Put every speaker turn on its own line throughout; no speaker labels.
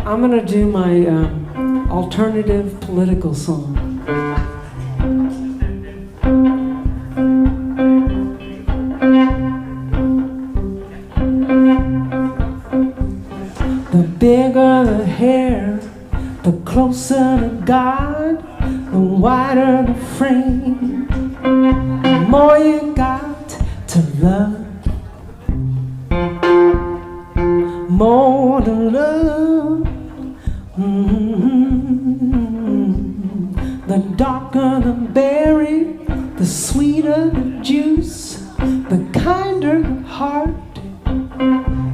I'm going to do my alternative political song. The bigger the hair, the closer to God, the wider the frame, the more you got to love, more to love. The darker the berry, the sweeter the juice, the kinder the heart,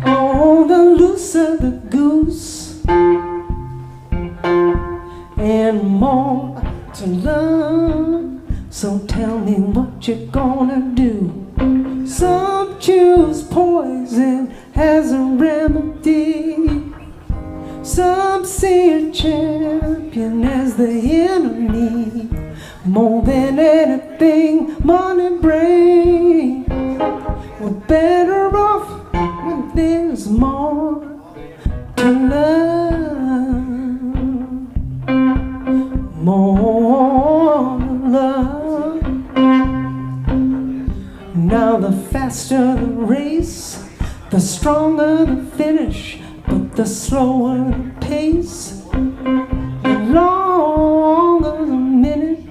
oh, the looser the goose, and more to love. So tell me what you're gonna do. Some choose poison as a remedy, some see a champion as the enemy. More than anything money brings, we're better off when there's more to love. More love. Now the faster the race, the stronger the finish, but the slower the pace, the longer the minute.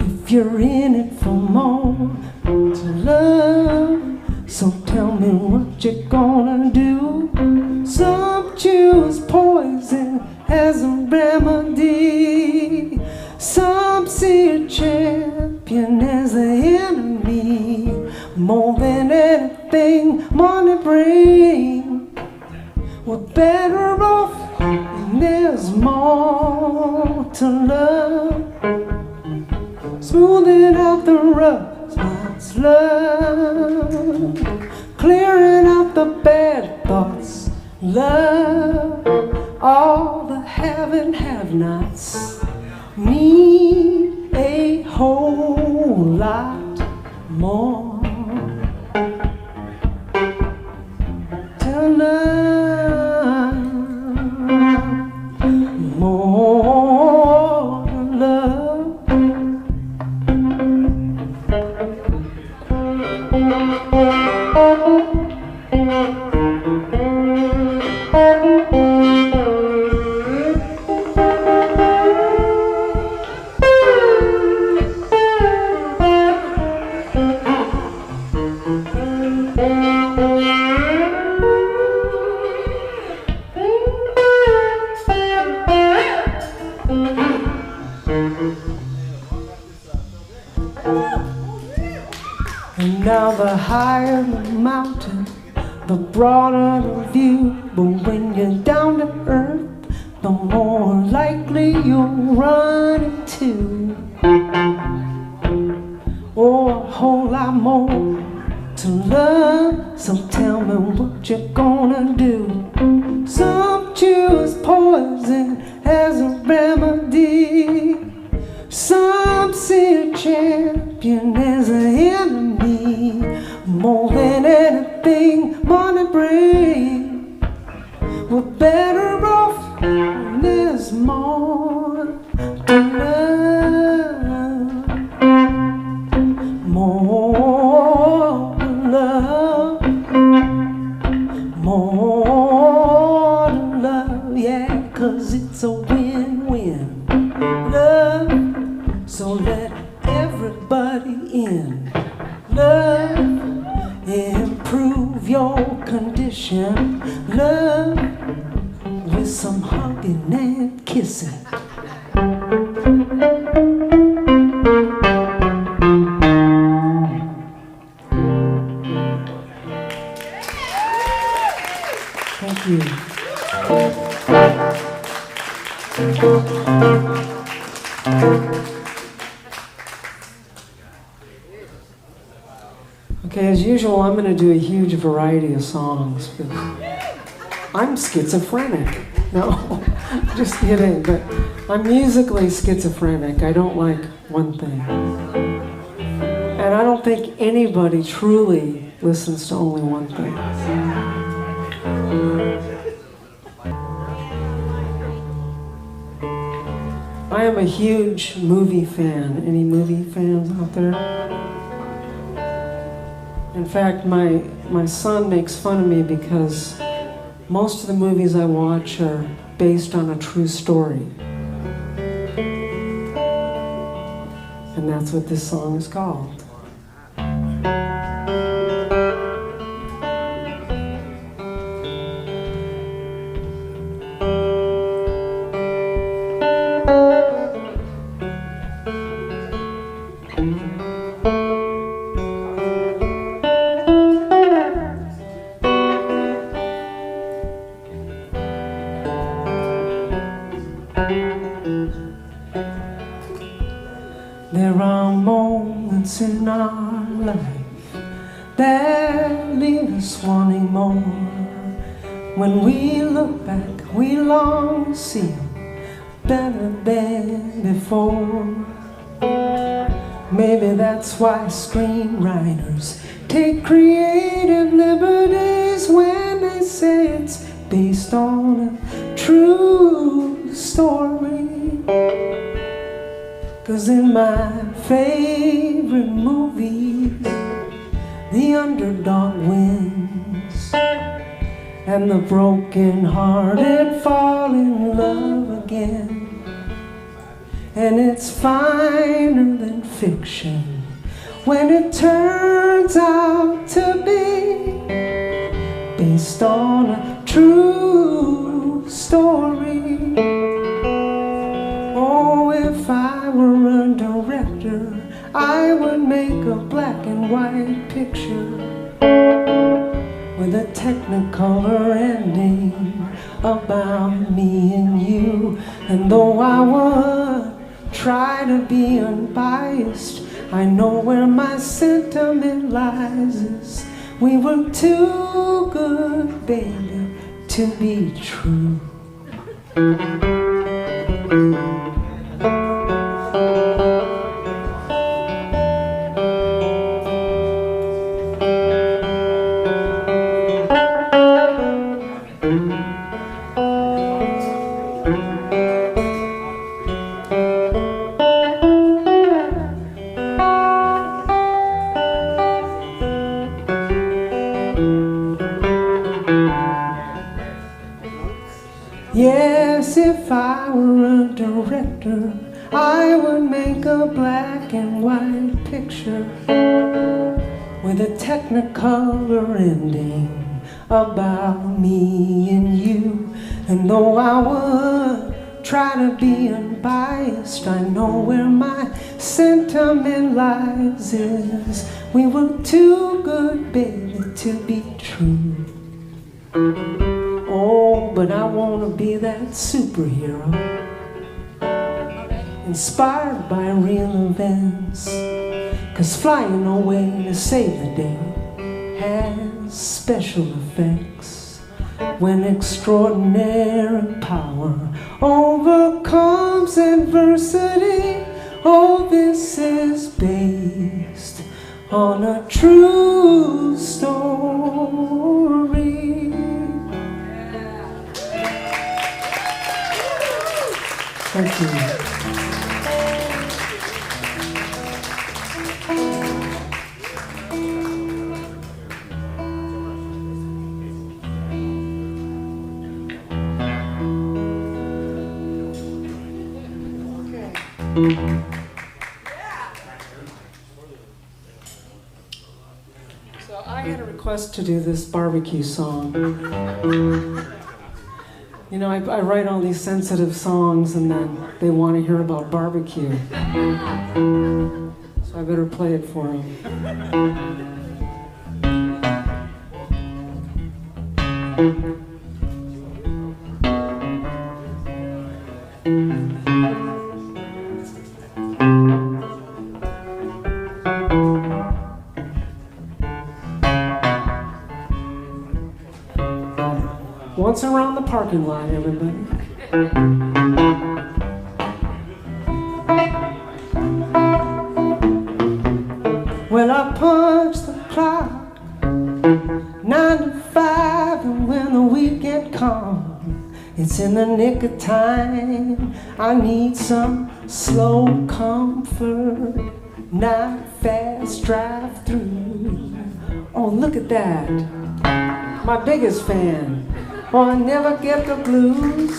If you're in it for more to love, so tell me what you're gonna do. Some choose poison as a remedy, some see a champion as the enemy. More than anything money brings, we're better off when there's more to love. Smoothing out the rough spots, love. Clearing out the bad thoughts, love. All the have and have-nots need a whole lot more to love. More to love. And now the higher the mountain, the broader the view. But when you're down to earth, the more likely you'll run into, oh, a whole lot more to love. So tell me what you're gonna do. Some choose poison as a remedy, some see a champion as an enemy. More than anything money brings, we're better off when there's more to love. More to love. More to love, yeah, 'cause it's a win-win love. So let everybody in. Love, improve your condition. Love, with some hugging and kissing. Thank you. Okay, as usual, I'm going to do a huge variety of songs, but I'm schizophrenic. No. Just kidding, but I'm musically schizophrenic. I don't like one thing. And I don't think anybody truly listens to only one thing. I am a huge movie fan. Any movie fans out there? In fact, my son makes fun of me because most of the movies I watch are based on a true story. And that's what this song is called. There are moments in our life that leave us wanting more. When we look back, we long to see better than before. Maybe that's why screenwriters take creative liberties when they say it's based on a true story. 'Cause in my favorite movies, the underdog wins, and the broken-hearted fall in love again. And it's finer than fiction when it turns out to be based on a true story. Oh, if I were a director, I would make a black and white picture with a technicolor ending about me and you. And though I would try to be unbiased, I know where my sentiment lies. We were too good, baby, to be true. Yes, if I were a director, I would make a black and white picture with a technicolor ending about me and you. And though I would try to be unbiased, I know where my sentiment lies is we were too good, baby, to be true. Oh, but I want to be that superhero, inspired by real events. 'Cause flying away to save the day has special effects. When extraordinary power overcomes adversity, oh, this is based on a true story. Thank you. So I had a request to do this barbecue song. You know, I write all these sensitive songs and then they want to hear about barbecue. So I better play it for them. Once around the parking lot, everybody. Well, I punch the clock 9 to 5, and when the weekend comes, it's in the nick of time. I need some slow comfort, not fast drive through. Oh, look at that, my biggest fan. Oh, I never get the blues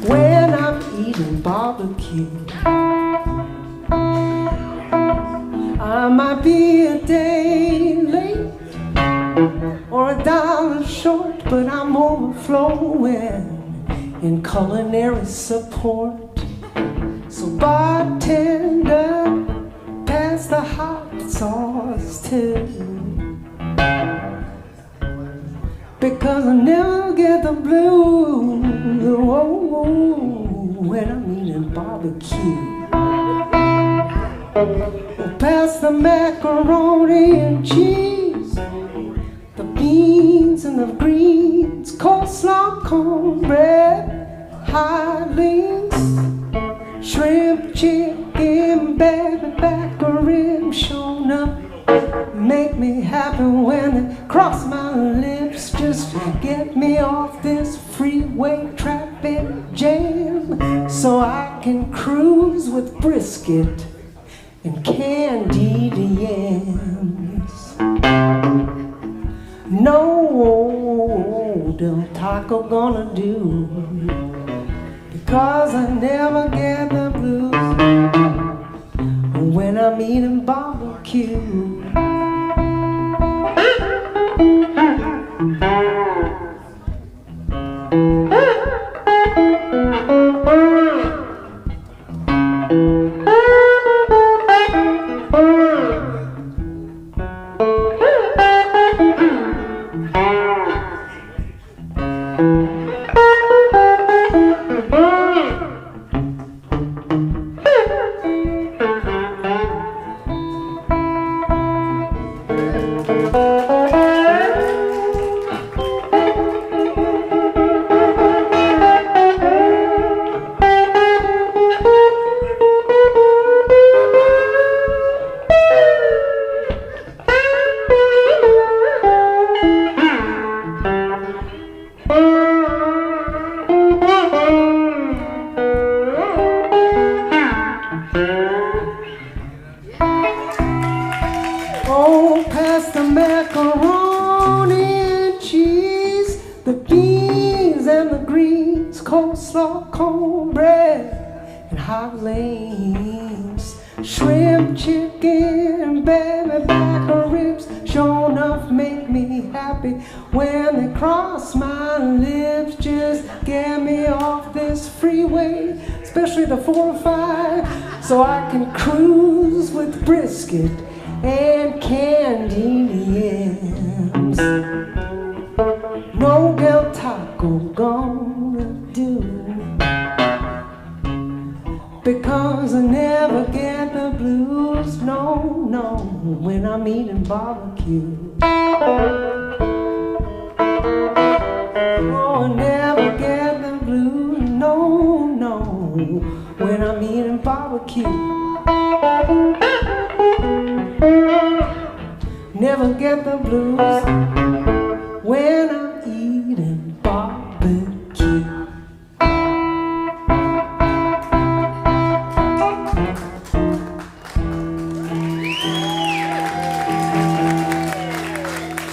when I'm eating barbecue. I might be a day late or a dollar short, but I'm overflowing in culinary support. So bartender, pass the hot sauce too, because I never get the blues when I'm eating barbecue. Pass the macaroni and cheese, the beans and the greens, coleslaw, cornbread, hot links, shrimp, chicken, baby back or ribs shown up. Make me happy when they cross my lips. Just get me off this freeway traffic jam so I can cruise with brisket and candied yams. No Del Taco gonna do, because I never get the blues when I'm eating barbecue. So I can cruise with brisket and candied yams. No Del Taco gonna do, because I never get the blues. No, no, when I'm eating barbecue. Oh, I never get the blues. No, no, when I'm eating barbecue. Never get the blues when I'm eating barbecue.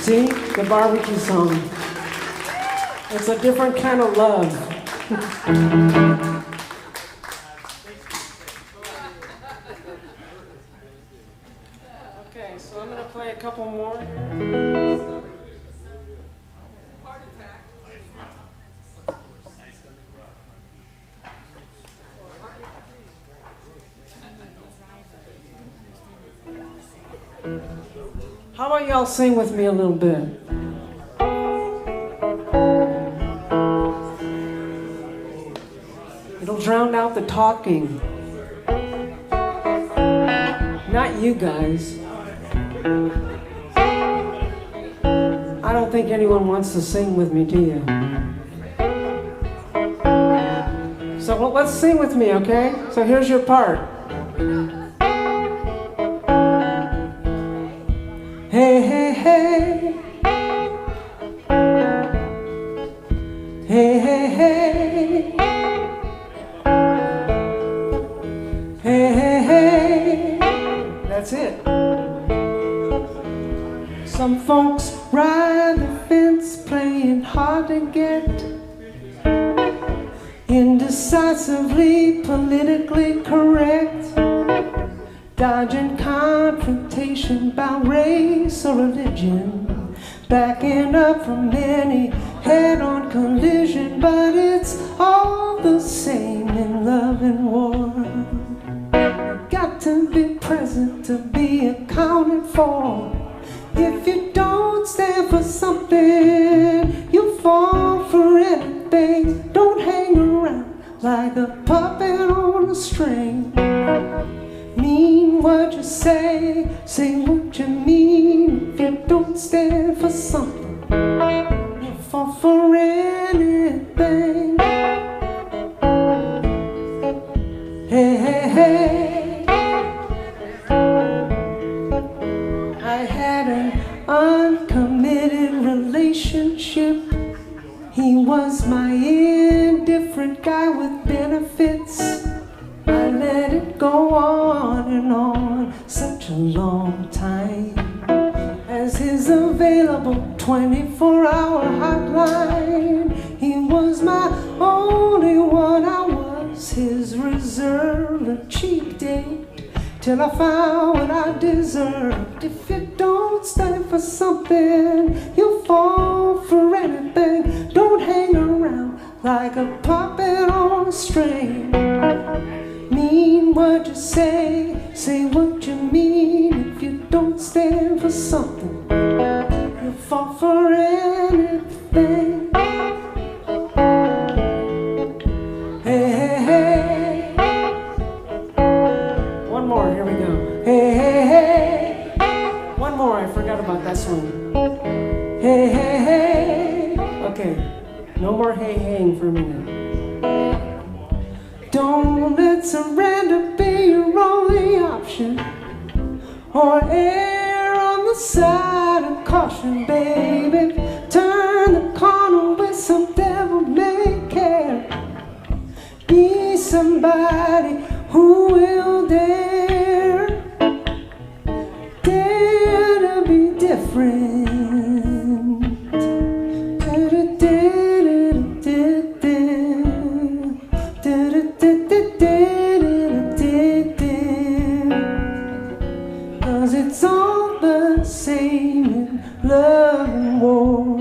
See, the barbecue song. It's a different kind of love. A couple more. How about y'all sing with me a little bit? It'll drown out the talking. Not you guys. I don't think anyone wants to sing with me, do you? So let's sing with me, okay? So here's your part. Hey, hey, hey. Hey, hey, hey. Hey, hey, hey. That's it. Some folks ride the fence playing hard to get, indecisively politically correct, dodging confrontation by race or religion, backing up from any head-on collision, but it's all the same in love and war. Got to be present to be accounted for. If you don't stand for something, you fall for anything. Don't hang around like a puppet on a string. Mean what you say what you mean. If you don't stand for something, you fall for anything. Hey, hey, hey. I had an uncommitted relationship. He was my indifferent guy with benefits. I let it go on and on such a long time, as his available 24-hour hotline. He was my only one, I was his reserve, a cheap date, till I found what I deserved. If you don't stand for something, you fall for anything. Don't hang around like a puppet on a string. Mean what you say what you mean. If you don't stand for something, you fall for anything. Hey, hey, hey. One more, here we go. Hey, hey, hey. One more, I forgot about that song. Hey, hey, hey. Okay, no more hey-haying for a minute. Don't let surrender be your only option, or err on the side of caution, baby. Turn the corner with some devil may care. Be somebody who will dare to be different. Cause it's all the same in love and war.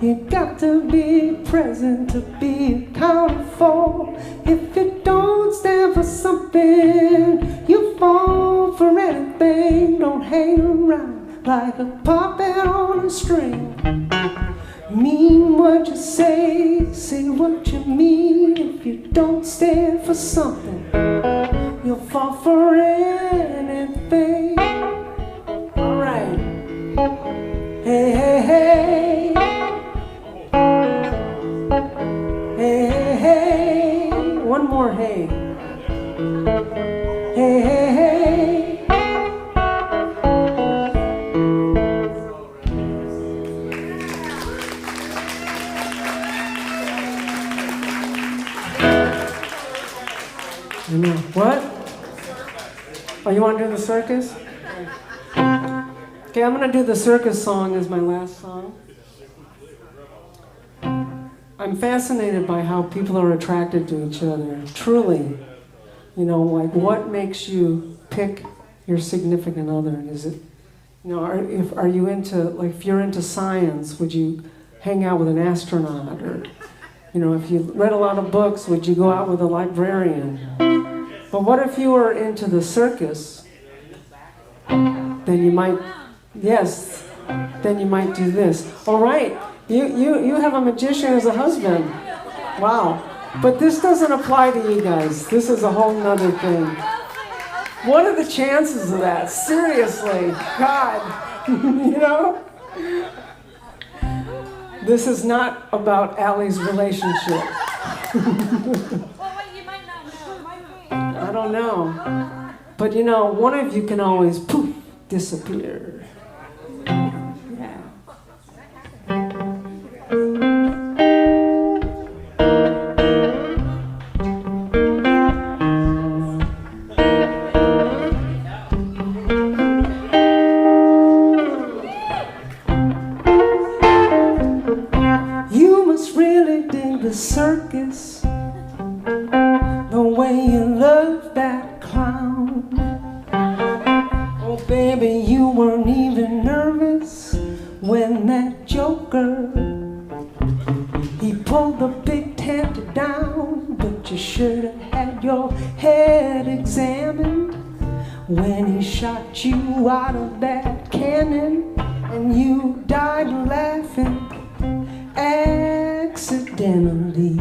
You got to be present to be accounted for. If you don't stand for something, you fall for anything. Don't hang around like a puppet on a string. Mean what you say what you mean. If you don't stand for something, you'll fall for anything. All right. Hey, hey, hey. Hey, hey, hey. One more hey. Hey, hey, hey. What? Oh, you want to do the circus? Okay, I'm going to do the circus song as my last song. I'm fascinated by how people are attracted to each other, truly. You know, like what makes you pick your significant other? Is it, you know, are you into, like if you're into science, would you hang out with an astronaut? Or, you know, if you read a lot of books, would you go out with a librarian? But what if you were into the circus? Then you might, yes, then you might do this. All right, you have a magician as a husband. Wow. But this doesn't apply to you guys. This is a whole nother thing. What are the chances of that? Seriously, God, you know? This is not about Allie's relationship.
Well, wait, you might
don't know. But you know, one of you can always poof, disappear. Yeah. You must really dig the circus, the way you love that clown. Oh baby, you weren't even nervous when that joker, he pulled the big tent down. But you should have had your head examined when he shot you out of that cannon, and you died laughing accidentally.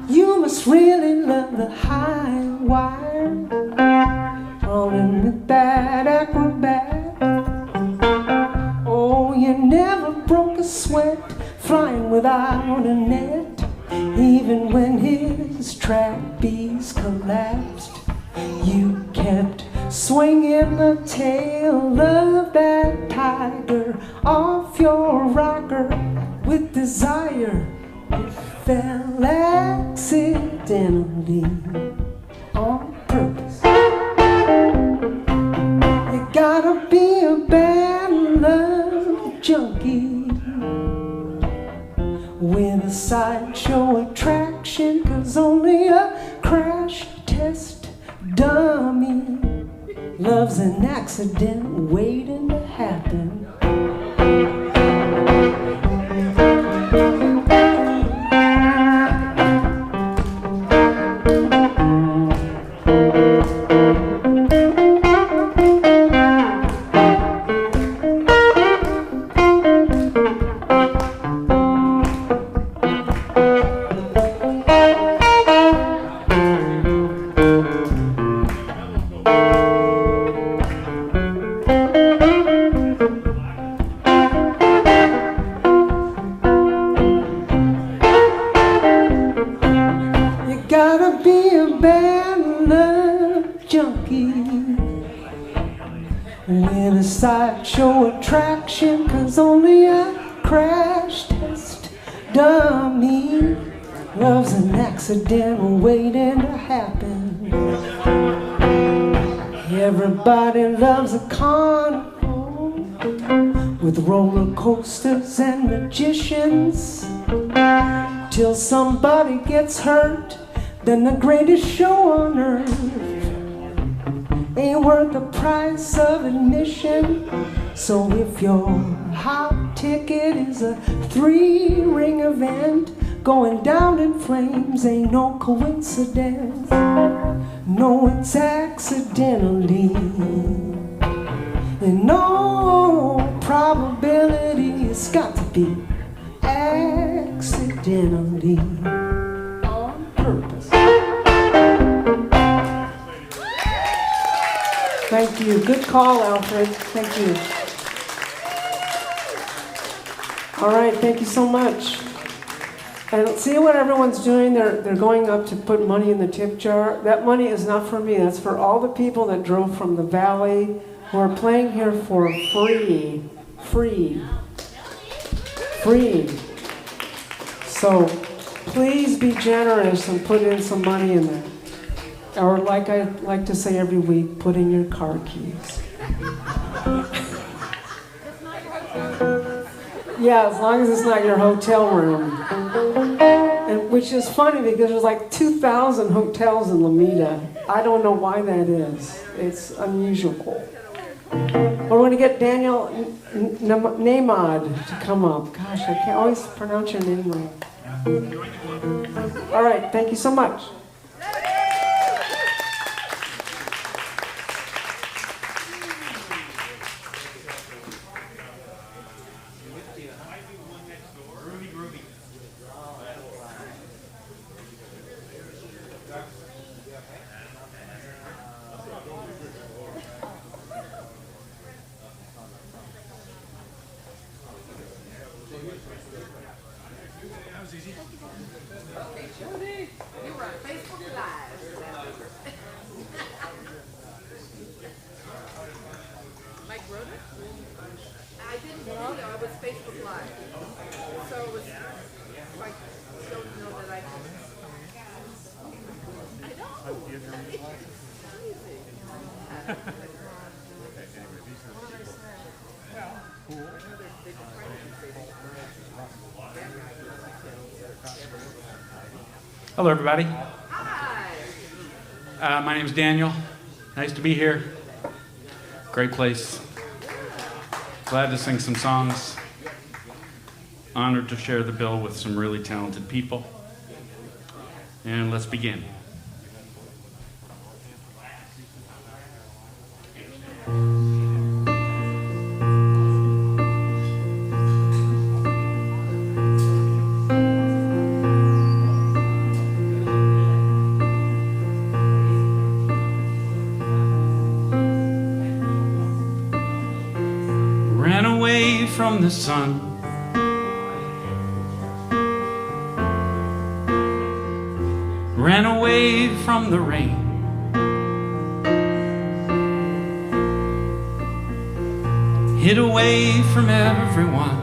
You must really love the high wire, rolling with that acrobat. Oh, you never broke a sweat flying without a net, even when his trapeze collapsed. You kept swinging the tail of that tiger off your rocker with desire. It fell accidentally on purpose. You gotta be a bad love junkie with a sideshow attraction, 'cause only a crash test dummy loves an accident waiting to happen. Sideshow attraction, 'cause only a crash test dummy loves an accident waiting to happen. Everybody loves a carnival with roller coasters and magicians, till somebody gets hurt. Then the greatest show on earth ain't worth the price of admission. So if your hot ticket is a 3-ring event going down in flames, ain't no coincidence. No, it's accidentally. And no probability, it's got to be accidentally on purpose. Thank you. Good call, Alfred. Thank you. All right, thank you so much. And see what everyone's doing? They're going up to put money in the tip jar. That money is not for me. That's for all the people that drove from the valley who are playing here for free. Free. Free. So please be generous and put in some money in there. Or like I like to say every week, put in your car keys. Yeah, as long as it's not your hotel room. And which is funny because there's like 2,000 hotels in Lomita. I don't know why that is. It's unusual. We're going to get Daniel Nahmod to come up. Gosh, I can't always pronounce your name wrong. All right, thank you so much.
That was easy. Okay, sure. Hello, everybody. My name is Daniel. Nice to be here. Great place. Glad to sing some songs. Honored to share the bill with some really talented people. And let's begin. Ran away from the sun. Ran away from the rain. Hid away from everyone.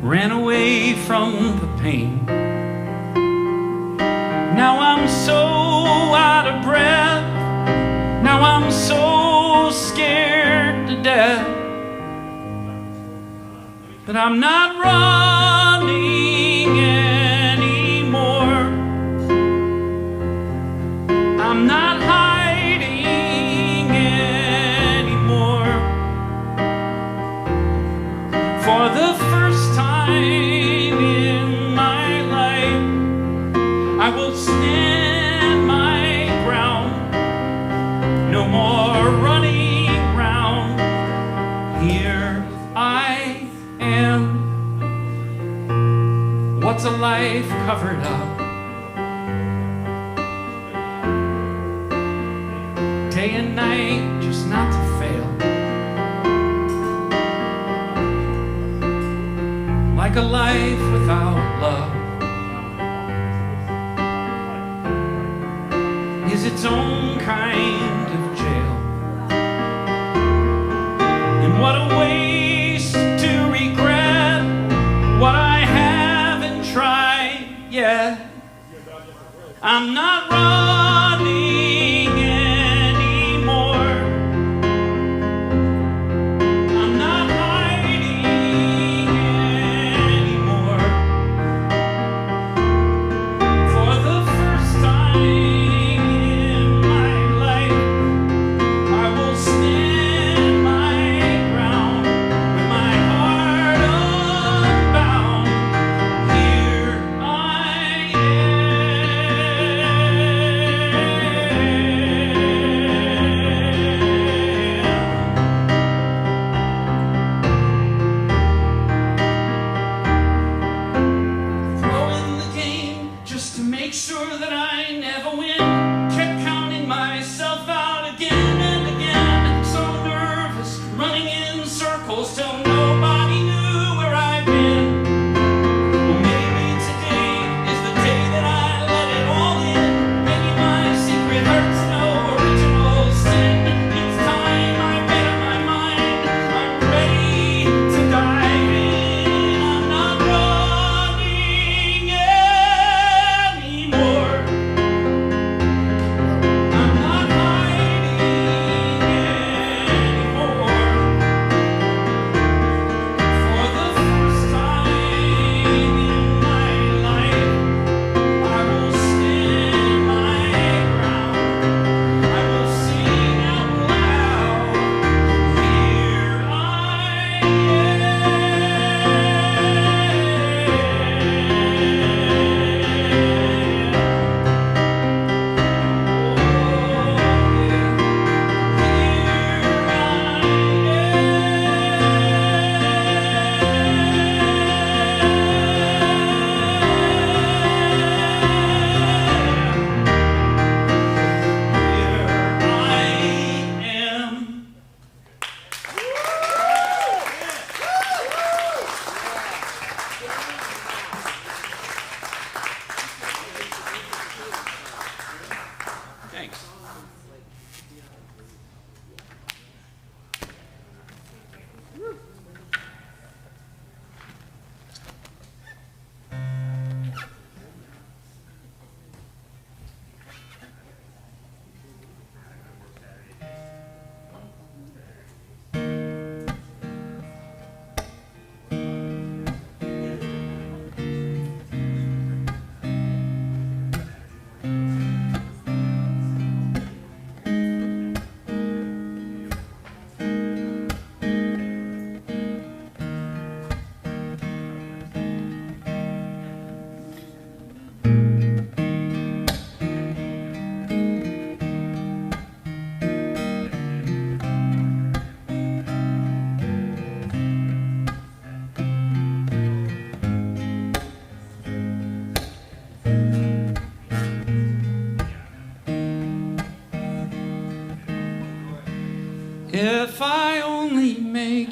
Ran away from the pain. Now I'm so out of breath. Now I'm so scared to death. But I'm not running anymore. I'm not hiding anymore. For the first time in my life, I will stand my ground. No more running round. Here I am. What's a life covered up? Day and night, just not to fail. Like a life without love is its own kind of jail. And what a waste to regret what I haven't tried yet. I'm not running anymore. I'm not hiding anymore. For the first time in my life, I will stand my ground with my heart unbound. Here I am.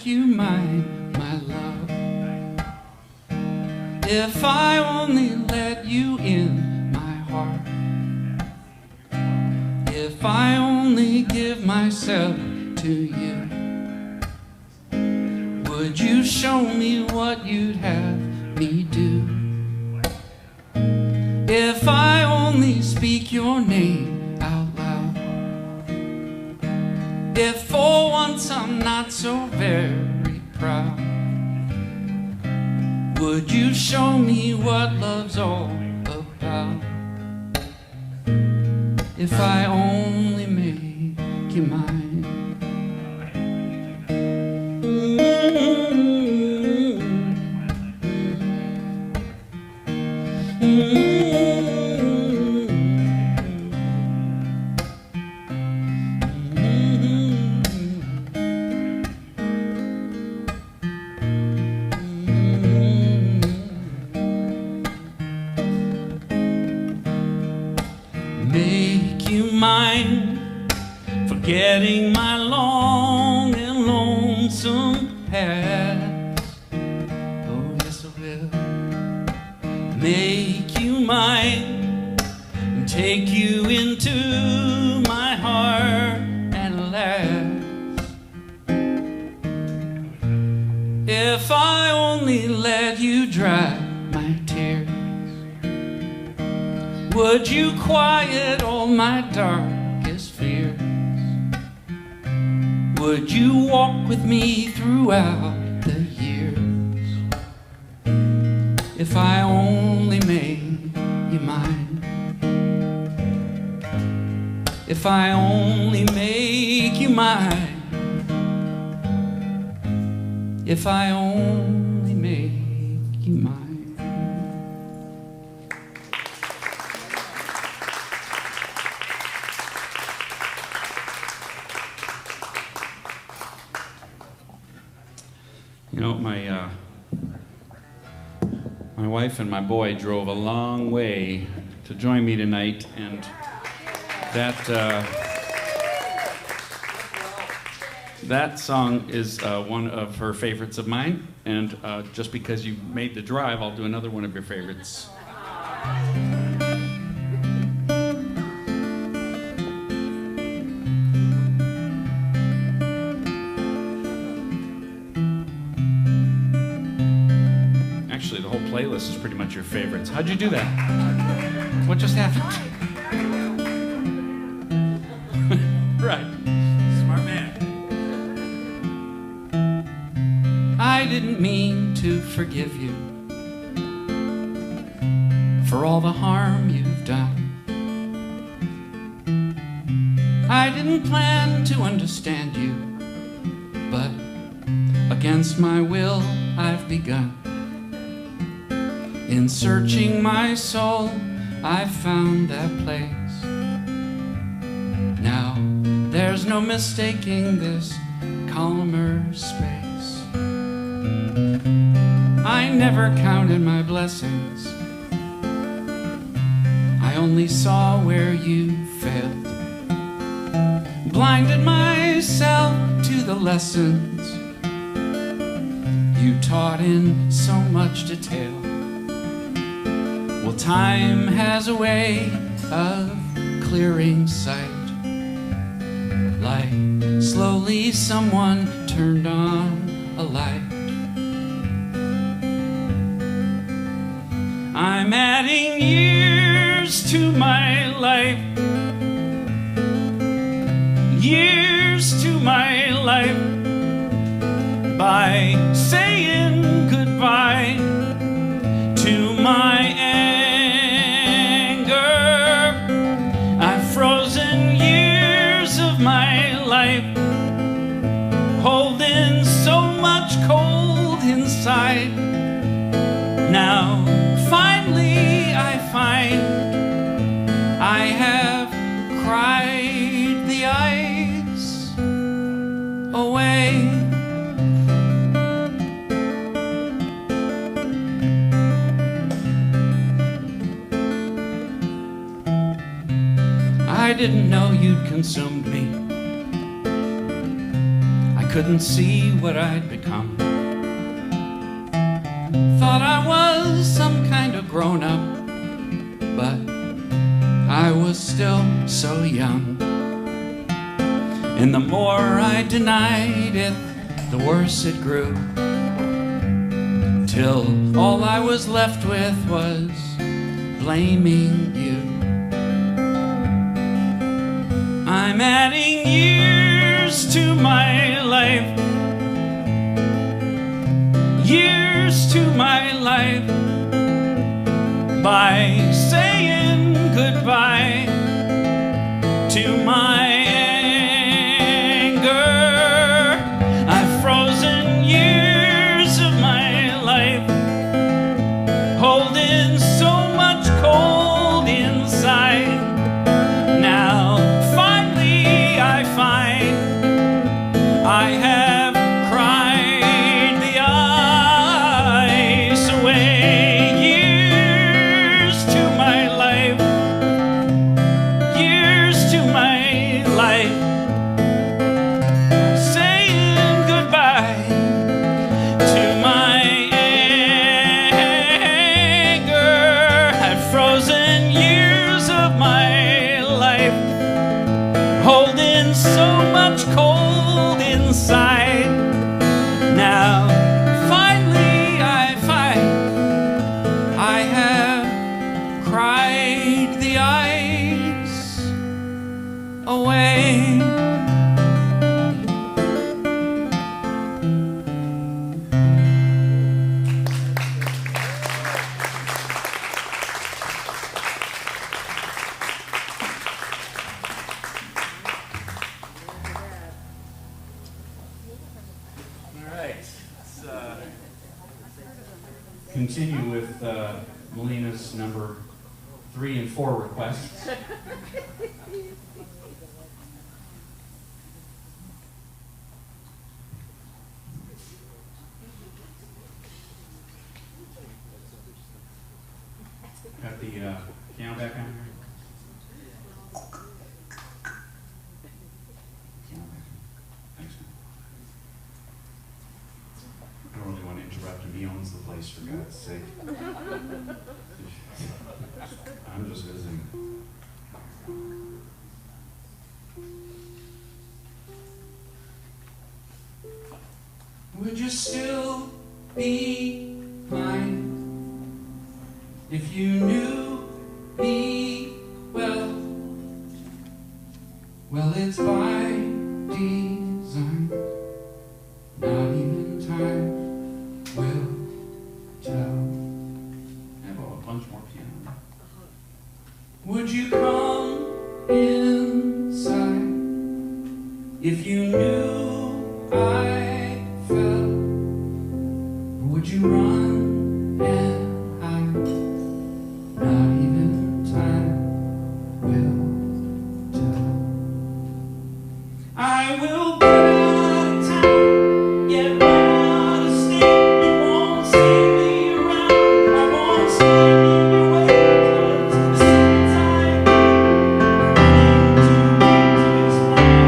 you mine, my love. If I only let you in my heart, if I only give myself to you, would you show me what you'd have me do? If I only speak your name out loud, if for once I'm not so very proud, would you show me what love's all about? If I only make you mine. Make you mine, forgetting my long and lonesome past. Oh yes I will. Make you mine and take you into my heart and last. If I only let you dry my tears, would you quiet all my darkest fears? Would you walk with me throughout the years? If I only made you mine, if I only make you mine, if I only make you mine.
You know, my wife and my boy drove a long way to join me tonight, and that song is one of her favorites of mine, and just because you made the drive, I'll do another one of your favorites. Actually, the whole playlist is pretty much your favorites. How'd you do that? What just happened? Right. Smart man.
I didn't mean to forgive you for all the harm you've done. I didn't plan to understand you, but against my will I've begun. In searching my soul, I've found that place. Now, there's no mistaking this calmer space. I never counted my blessings. I only saw where you failed. Blinded myself to the lessons you taught in so much detail. Well, time has a way of clearing sight, like slowly someone turned on a light. I'm adding years to my life, years to my life, by saying goodbye to my anger. I've frozen years of my life, holding so much cold inside. Now finally I find I have cried the ice away. I didn't know you'd consumed me. I couldn't see what I'd become. Thought I was some kind of grown-up, but I was still so young. And the more I denied it, the worse it grew, till all I was left with was blaming you. I'm adding years to my life, years to my life, by saying goodbye to my anger. I've frozen years of my life, holding so much cold inside. Now finally I find I have cried the ice away. Years to my life, years to my life, saying goodbye to my anger. I've frozen years of my life, holding so much cold inside. Now finally I find I have cried the ice away.
All right. Let's continue with Melina's number 3 and 4 requests. Got the piano back on here? Thanks. I don't really want to interrupt him. He owns the place, for God's sake. I'm just visiting.
Would you still be mine if you knew me well? Well, it's by design. Not even time will tell.
I have a bunch more piano.
Would you come inside if you knew I fell? Or would you run and hide? Not even time will tell. I will get out of town, get out of state. You won't see me around, I won't stand in your way. 'Cause the second time I'm running to explain.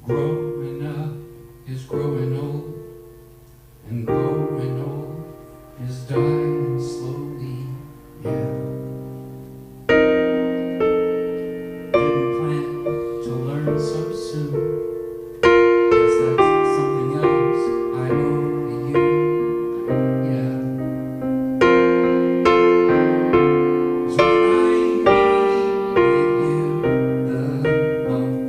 Growing up is growing old, and growing old is dying slowly, yeah. Didn't plan to learn so soon. Guess that's something else I owe to you, yeah. 'Cause when I needed you the most,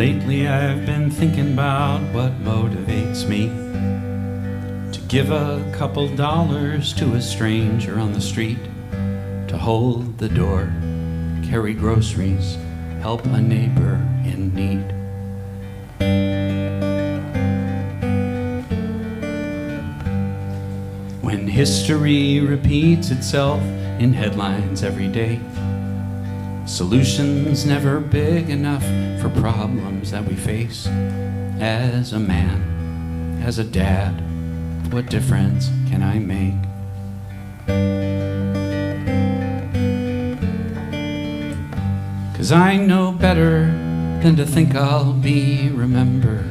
Lately I've been thinking about what motivates me to give a couple dollars to a stranger on the street, to hold the door, carry groceries, help a neighbor in need. When history repeats itself in headlines every day, solutions never big enough for problems that we face. As a man, as a dad, what difference can I make? Cause I know better than to think I'll be remembered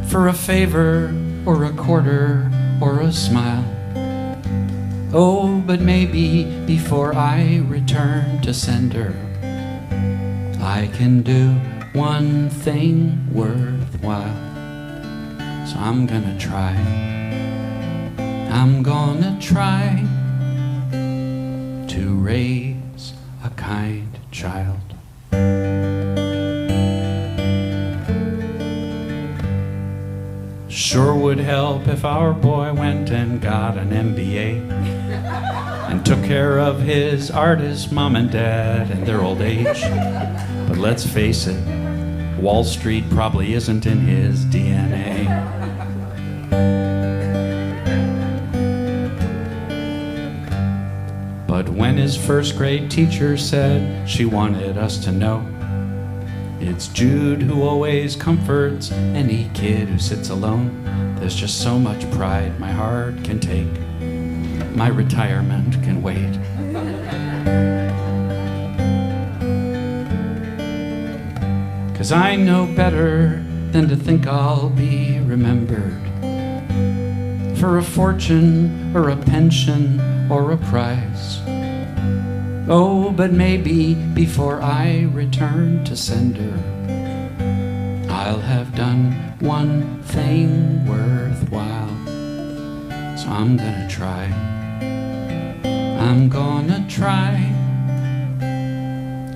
for a favor or a quarter or a smile. Oh, but maybe before I return to sender, I can do one thing worthwhile. So I'm gonna try. I'm gonna try to raise a kind child. Sure would help if our boy went and got an MBA and took care of his artist mom and dad in their old age. But let's face it, Wall Street probably isn't in his DNA. But when his first grade teacher said she wanted us to know, it's Jude who always comforts any kid who sits alone. There's just so much pride my heart can take. My retirement can wait. Cause I know better than to think I'll be remembered for a fortune or a pension or a prize. Oh, but maybe before I return to sender, I'll have done one thing worthwhile. So I'm gonna try. I'm gonna try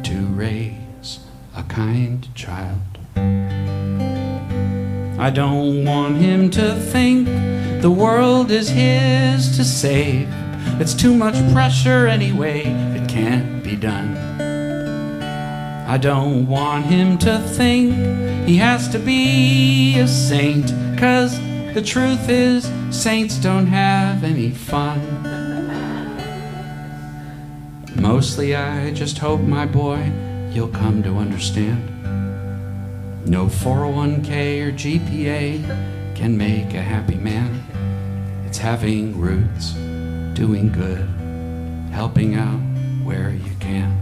to raise a kind child. I don't want him to think the world is his to save. It's too much pressure anyway, it can't be done. I don't want him to think he has to be a saint, 'cause the truth is, saints don't have any fun. Mostly I just hope, my boy, you'll come to understand. No 401k or GPA can make a happy man. It's having roots, doing good, helping out where you can.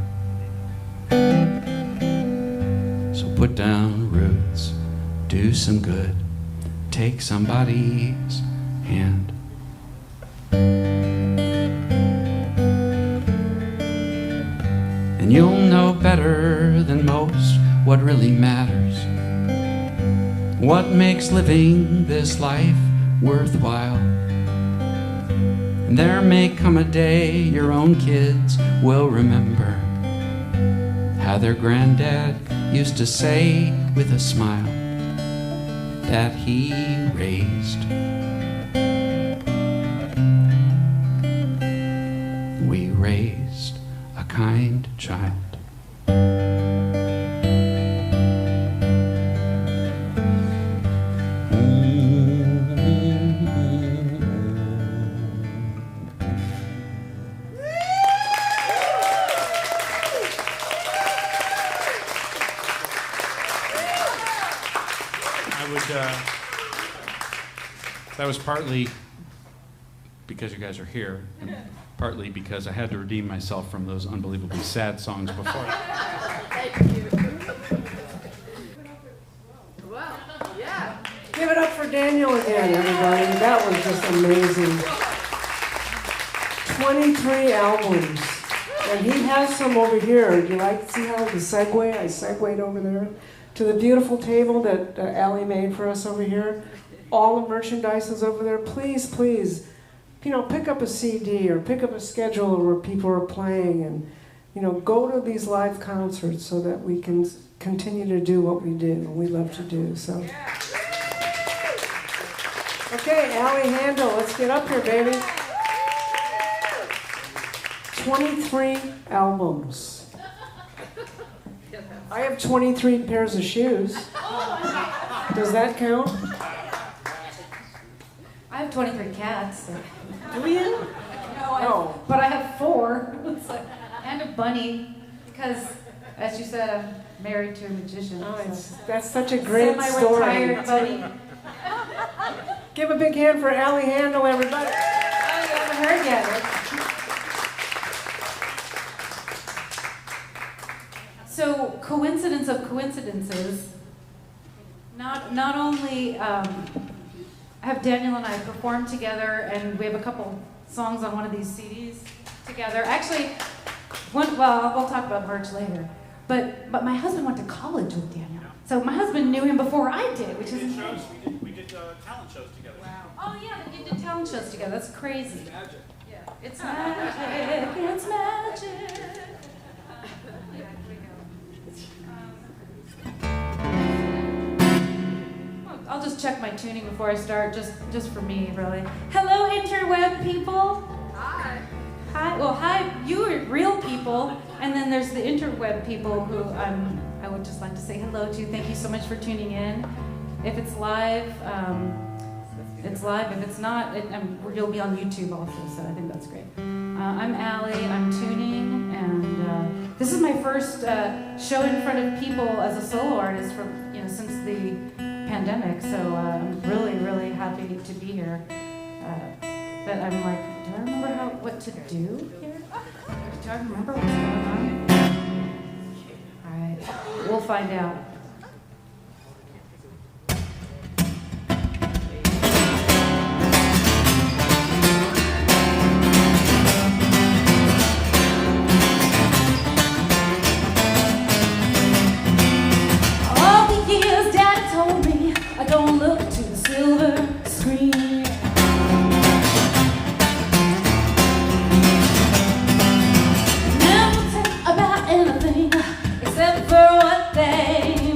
So put down roots, do some good, take somebody's hand. And you'll know better than most what really matters, what makes living this life worthwhile. And there may come a day your own kids will remember how their granddad used to say with a smile that he raised. We raised a kind child. That was partly because you guys are here, and partly because I had to redeem myself from those unbelievably sad songs before.
Thank you. Wow, yeah.
Give it up for Daniel again, everybody. That was just amazing. 23 albums. And he has some over here. Do you like to see how the segue? I segued over there to the beautiful table that Allie made for us over here. All the merchandise is over there. Please, please, pick up a CD or pick up a schedule where people are playing, and, go to these live concerts so that we can continue to do what we do, and we love to do. So, okay, Allie Handal, let's get up here, baby. 23 albums. I have 23 pairs of shoes. Does that count?
I have 23 cats. So.
Do you?
No,
Oh.
but I have 4. And a bunny, because, as you said, I'm married to a magician.
Oh,
So.
that's such a great story.
Semi-retired bunny.
Give a big hand for Allie Handal, everybody.
Oh, you haven't heard yet. So, coincidence of coincidences. Not only have Daniel and I performed together, and we have a couple songs on one of these CDs together. Actually, we'll talk about merch later. But my husband went to college with Daniel, so my husband knew him before I did, which is
We did talent shows together.
wow. Oh yeah, you did talent shows together. That's crazy. It's magic. Yeah, it's magic. It's magic. I'll just check my tuning before I start, just for me, really. Hello, interweb people.
Hi.
Hi. Well, hi. You are real people, and then there's the interweb people who I would just like to say hello to. Thank you so much for tuning in. If it's live, it's live. If it's not, you'll be on YouTube also. So I think that's great. I'm Allie. I'm tuning, and this is my first show in front of people as a solo artist since the pandemic, so I'm really, really happy to be here. But I'm like, do I remember what to do here? Do I remember what's going on? All right, we'll find out. All the years Daddy told me I don't look to the silver screen. Never think about anything except for what they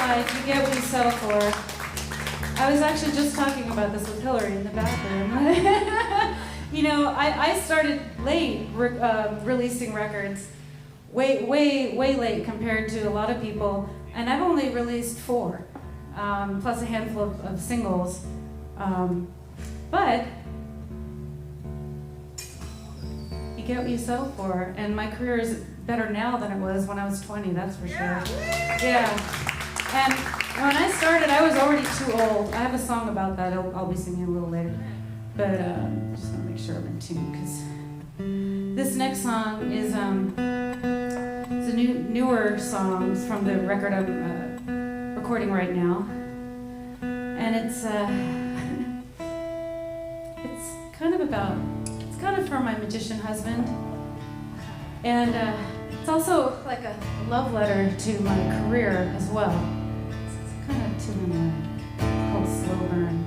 life, you get what you settle for. I was actually just talking about this with Hillary in the bathroom. You know, I started late releasing records, way late compared to a lot of people, and I've only released 4, plus a handful of singles. But you get what you settle for, and my career is better now than it was when I was 20, that's for sure. Yeah. And when I started, I was already too old. I have a song about that I'll be singing a little later. But just want to make sure I'm in tune, because this next song is it's a newer song from the record I'm recording right now. And it's kind of for my magician husband. And it's also like a love letter to my career as well. It's kind of tune called Slow Burn.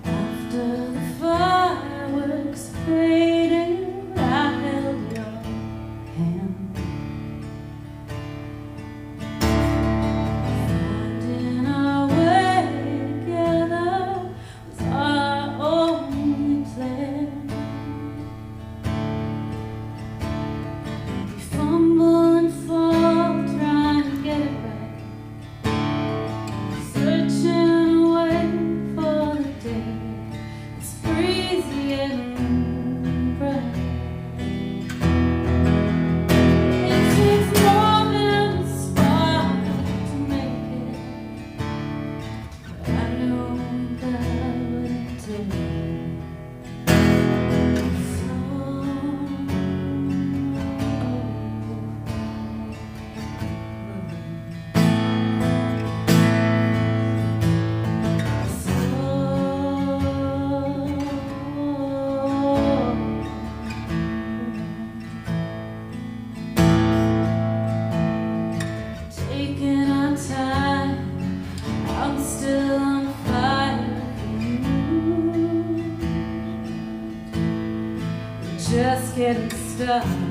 After the fireworks faded, I held your hand. Finding our way together was our only plan. We fumble and fall, trying to get it right, searching away for the day. It's breezy and bright. It takes more than a spark to make it, but I know that would take taking our time, I'm still on fire for you. We're just getting started.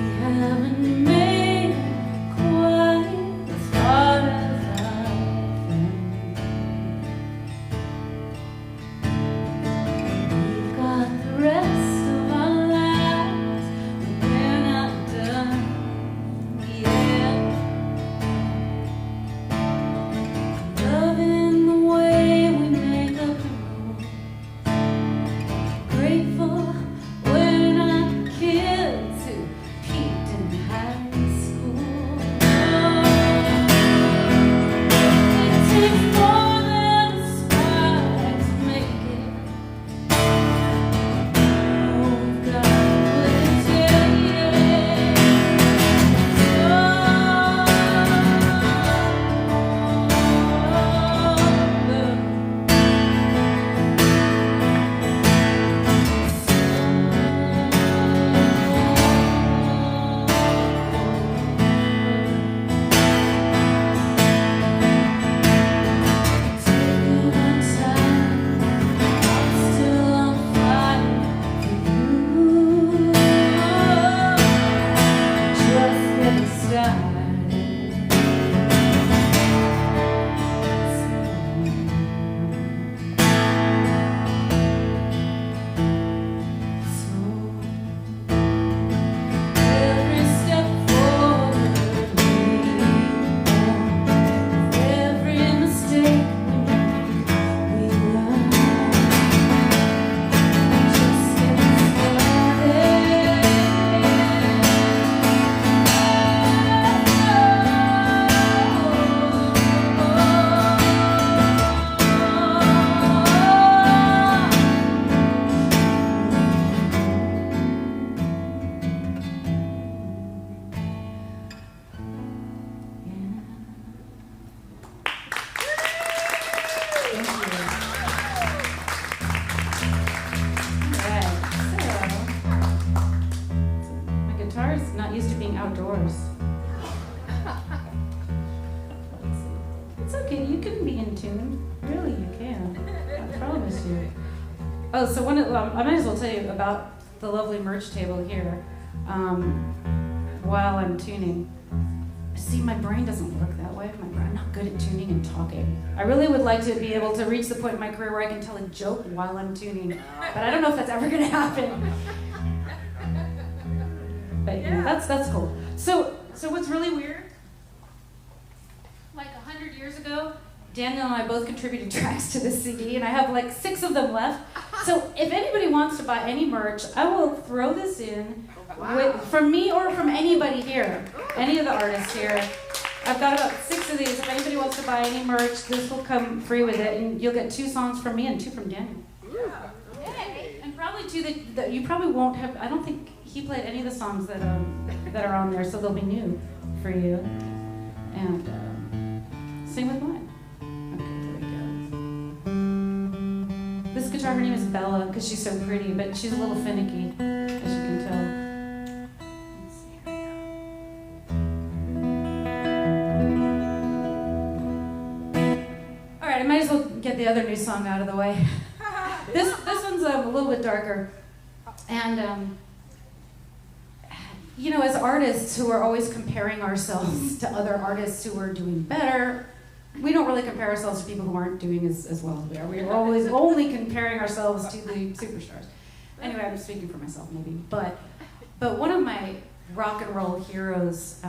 We haven't made it quite as far as I think. We've got the rest of our lives, but we're not done yet. guitar is not used to being outdoors. It's okay, you can be in tune. Really, you can. I promise you. Oh, so I might as well tell you about the lovely merch table here while I'm tuning. See, my brain doesn't work that way. I'm not good at tuning and talking. I really would like to be able to reach the point in my career where I can tell a joke while I'm tuning, but I don't know if that's ever going to happen. But yeah, that's cool. So what's really weird? Like 100 years ago, Daniel and I both contributed tracks to this CD, and I have like 6 of them left. So if anybody wants to buy any merch, I will throw this in from me or from anybody here, any of the artists here. I've got about 6 of these. If anybody wants to buy any merch, this will come free with it, and you'll get 2 songs from me and 2 from Daniel. And probably 2 that you probably won't have. I don't think he played any of the songs that are on there, so they'll be new for you. And sing with mine. This guitar, her name is Bella, because she's so pretty, but she's a little finicky, as you can tell. Let's see, here we go. All right, I might as well get the other new song out of the way. This one's a little bit darker. And, you know, as artists who are always comparing ourselves to other artists who are doing better, we don't really compare ourselves to people who aren't doing as well as we are. We're always only comparing ourselves to the superstars. Anyway, I'm speaking for myself maybe. But one of my rock and roll heroes,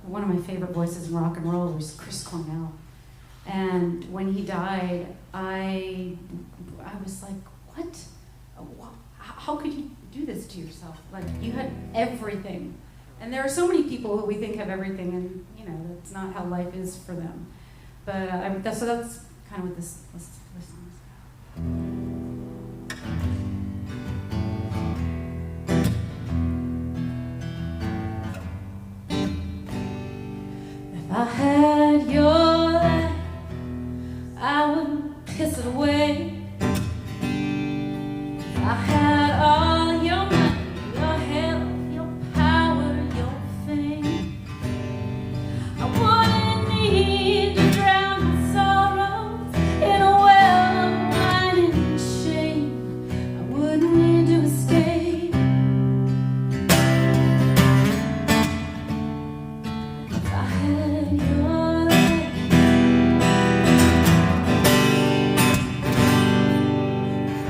one of my favorite voices in rock and roll was Chris Cornell. And when he died, I was like, what? How could you do this to yourself? Like, you had everything. And there are so many people who we think have everything, and you know, that's not how life is for them. But so that's kind of what this song is about. If I had your life, I would piss it away. If I had all your money, your health, your power, your fame, I wouldn't need to drown my sorrows in a well of wine and shame. I wouldn't need to escape. If I had your life, if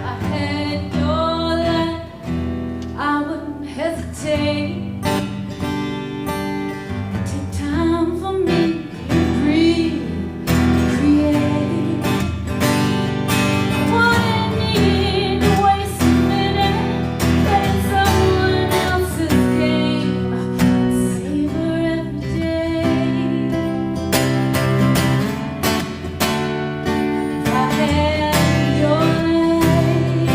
I had your life, I wouldn't hesitate. Take time for me to breathe, create. I wouldn't need to waste a minute playing someone else's game. Savor every day. If I had your life,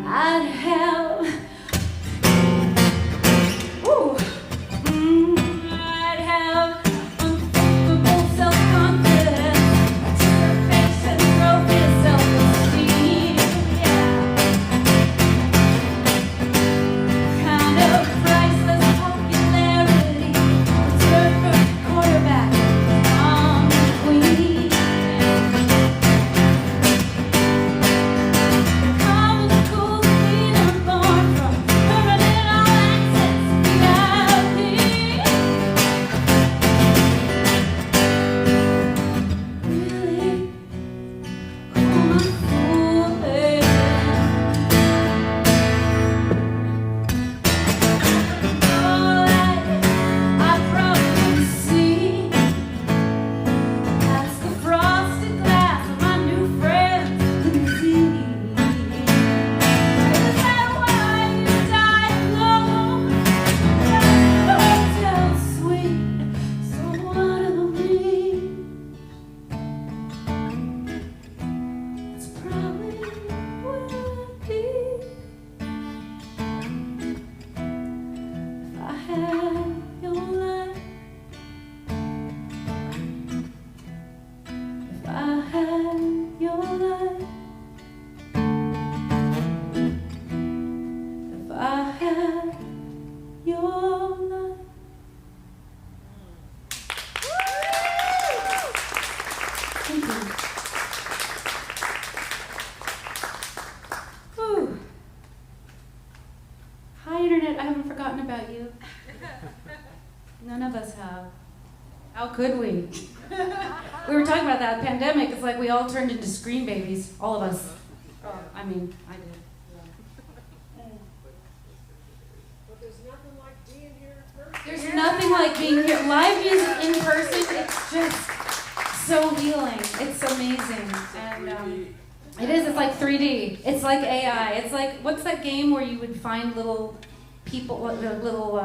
I'd have had your light. Thank you. Whew. Hi, Internet. I haven't forgotten about you. None of us have. How could we? We were talking about that pandemic. It's like we all turned into screen babies. All of us. Oh, I mean, I did.
But there's nothing like being here in person.
There's nothing like being here. Live music in person, it's just so healing. It's amazing. And it is, it's like 3D. It's like AI. It's like, what's that game where you would find little people, little,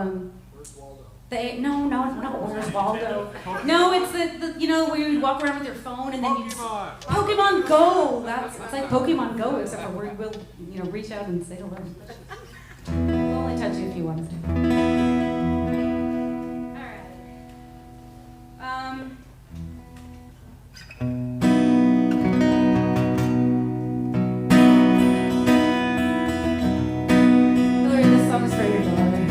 no, where's Waldo? No, it's the you know, where you would walk around with your phone and then you Pokemon Go. It's like Pokemon Go, except for where you will, you know, reach out and say hello. We'll only touch you if you want to. All right. Hillary, this song is for your daughter.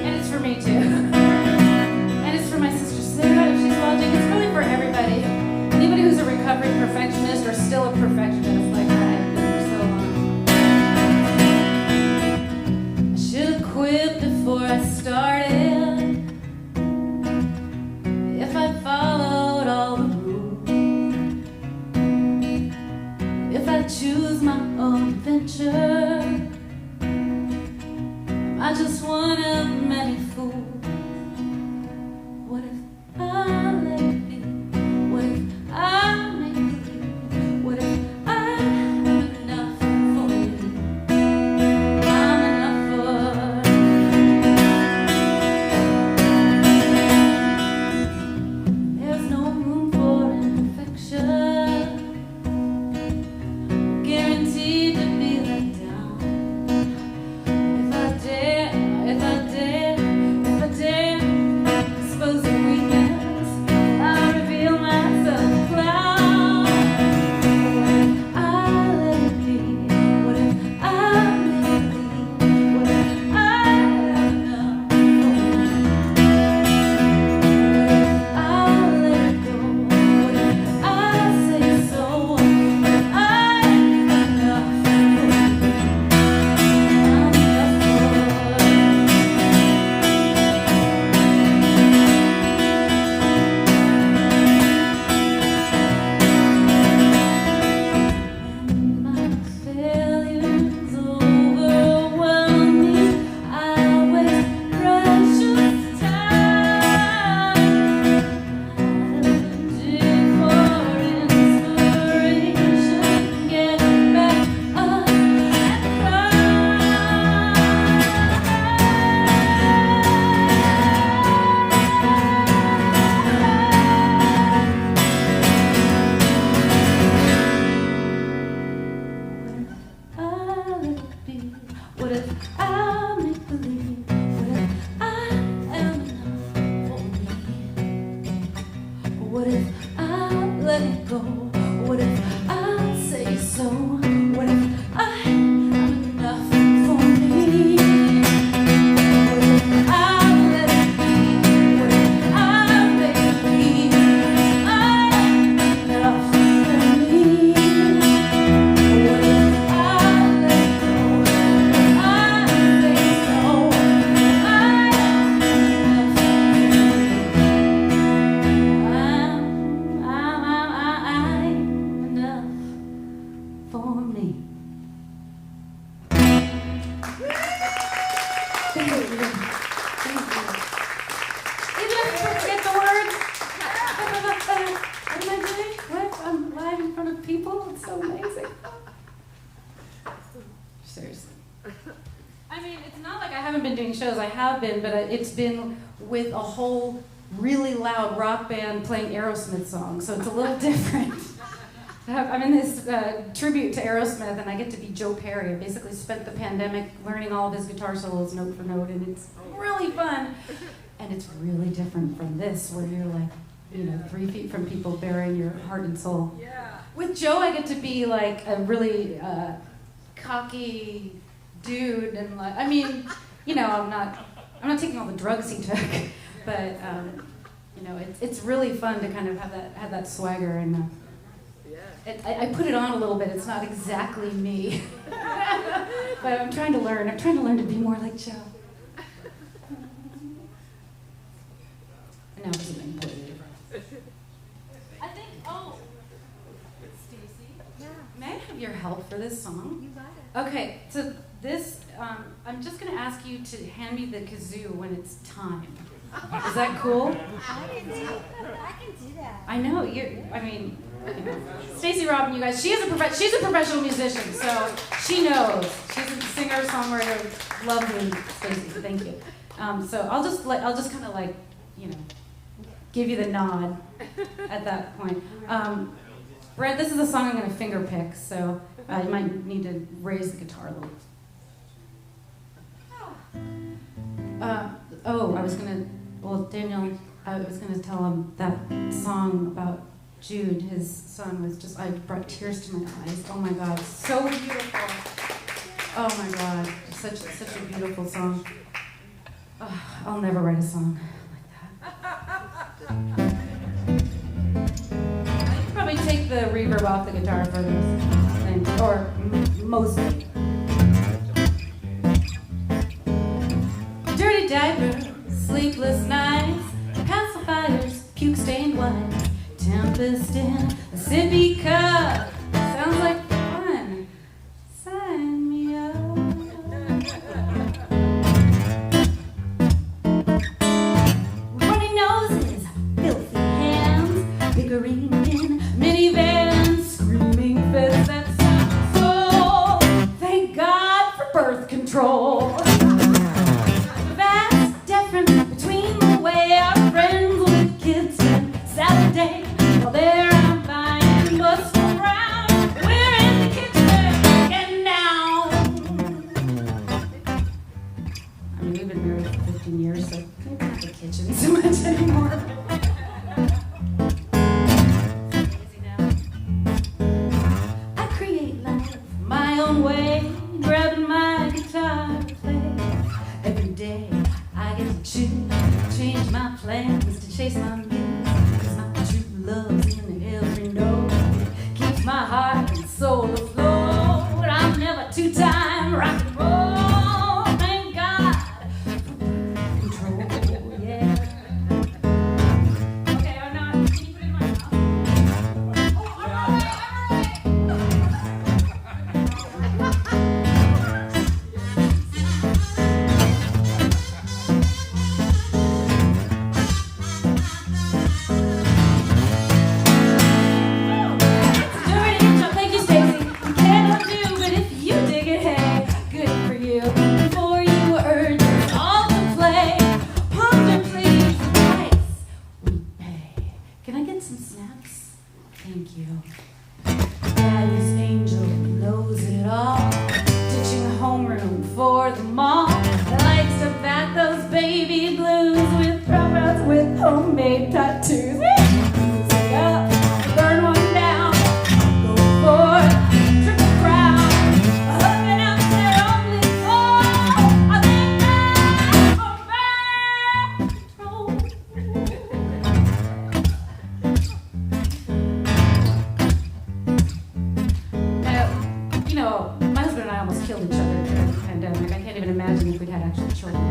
And it's for me too. And it's for my sister Sarah if she's watching. It's really for everybody. Anybody who's a recovering perfectionist or still a perfectionist like I have been for so long. I should have quit before I started. If I followed all the rules. If I choose my own adventure. I just one of many fools. What if I let it be? What if I make believe? What if I'm enough for you? I'm enough for you. There's no room for imperfection. Guaranteed to be let down. If I dare, expose the weakness, I reveal myself a clown. What if I let it be? What if I make believe? What if I am enough for you? What if I let it go? What if I say so? What if I'm enough for you? I'm enough for you. My failures overwhelm me. I waste precious time. I dig for inspiration, get back up and What if I make believe? What if I am enough for me? What if I let it go? What if I say so? What if I'm enough for me? What if I let it be? What if I make believe? I'm enough for me. What if I let go? I say so. I'm enough for me. Thank you. Thank you. Even if I forget the words. What am I doing? What? I'm live in front of people? It's so amazing. Seriously. I mean, it's not like I haven't been doing shows. I have been, but it's been with a whole really loud rock band playing Aerosmith songs, so it's a little different. I'm in this tribute to Aerosmith, and I get to be Joe Perry. I basically spent the pandemic learning all of his guitar solos note for note, and it's really fun. And it's really different from this, where you're like, 3 feet from people bearing your heart and soul.
Yeah.
With Joe, I get to be like a really cocky, dude, and like, I mean, you know, I'm not taking all the drugs he took, but you know, it's really fun to kind of have that swagger, and I put it on a little bit. It's not exactly me, but I'm trying to learn. I'm trying to learn to be more like Joe. And now it doesn't make me I think. Oh, Stacy.
Yeah.
May I have your help for this song?
You got it.
Okay, so this, I'm just gonna ask you to hand me the kazoo when it's time. Is that cool?
I can do that.
I know, I mean, you know, Stacy Robin, you guys, she's a professional musician, so she knows. She's a singer, songwriter, lovely Stacy, thank you. So I'll just kind of like, you know, give you the nod at that point. Brent, this is a song I'm gonna finger pick, so you might need to raise the guitar a little. Daniel, I was gonna tell him that song about Jude, his son was just, I brought tears to my eyes. Oh my God, so beautiful. Oh my God, such a beautiful song. Oh, I'll never write a song like that. I could probably take the reverb off the guitar for this thing, or mostly. Dirty diapers, sleepless nights, pacifiers, puke-stained wines, tempest in a sippy cup. Sounds like fun. Sign me up. Runny noses, filthy hands, bickering in minivans, screaming fits that sound so. Thank God for birth control. Vast difference between the way our friends with kids spend Saturday while they're out buying bus around. We're in the kitchen getting down. I mean, we've been married for 15 years, so maybe not the kitchen so much anymore. Easy now. I create life my own way, grabbing my guitar to play. Every day I get to choose, change my plans to chase my muse. 'Cause my true love's in every note, keeps my heart and soul afloat. I'm never two-time rock and roll. Thank God for control, yeah. Okay, I'm not. Can you put it in my mouth? Oh, all right. Thank you, Stacy. You cannot do, but if you dig it, hey, good for you. Before you urge us all to play, ponder please the price we pay. Can I get some snaps? Thank you. Daddy's angel knows it all. Ditching homeroom for the mall. Likes to bat those baby blues with promos with homemade tattoos. Music up, burn one down. Go for it, triple crown. Hooking up their only goal. I think that's for back control. You know, my husband and I almost killed each other during the pandemic. I can't even imagine if we'd had actual children.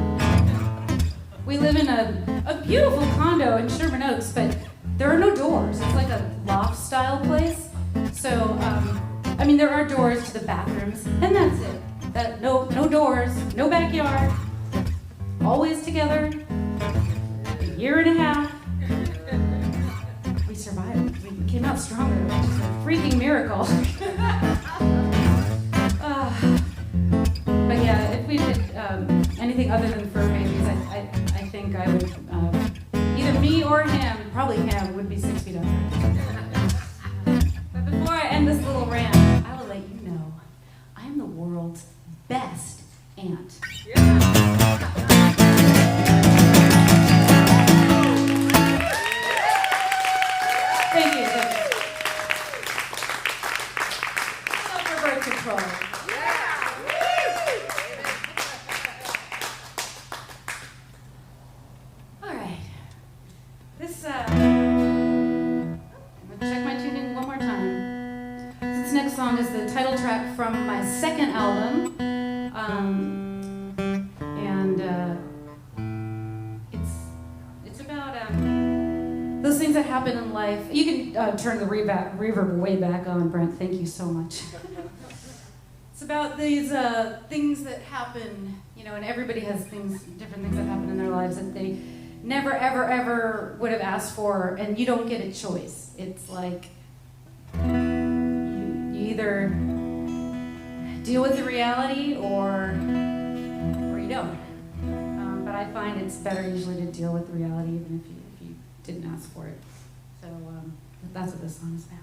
We live in a beautiful condo in Sherman Oaks, but there are no doors. It's like a loft-style place. So, I mean, there are doors to the bathrooms, and that's it. No doors, no backyard. Always together. A year and a half. We survived. We came out stronger, which is a freaking miracle. But yeah, if we did anything other than fur babies, I think I would, either me or him, probably him, would be 6 feet under. But before I end this little rant, I will let you know, I am the world's best aunt. Thank you. For birth control. happen in life. You can turn the reverb way back on, Brent. Thank you so much. It's about these things that happen, you know, and everybody has different things that happen in their lives that they never, ever, ever would have asked for, and you don't get a choice. It's like you either deal with the reality or you don't. But I find it's better usually to deal with the reality even if you didn't ask for it. So that's what this song is about.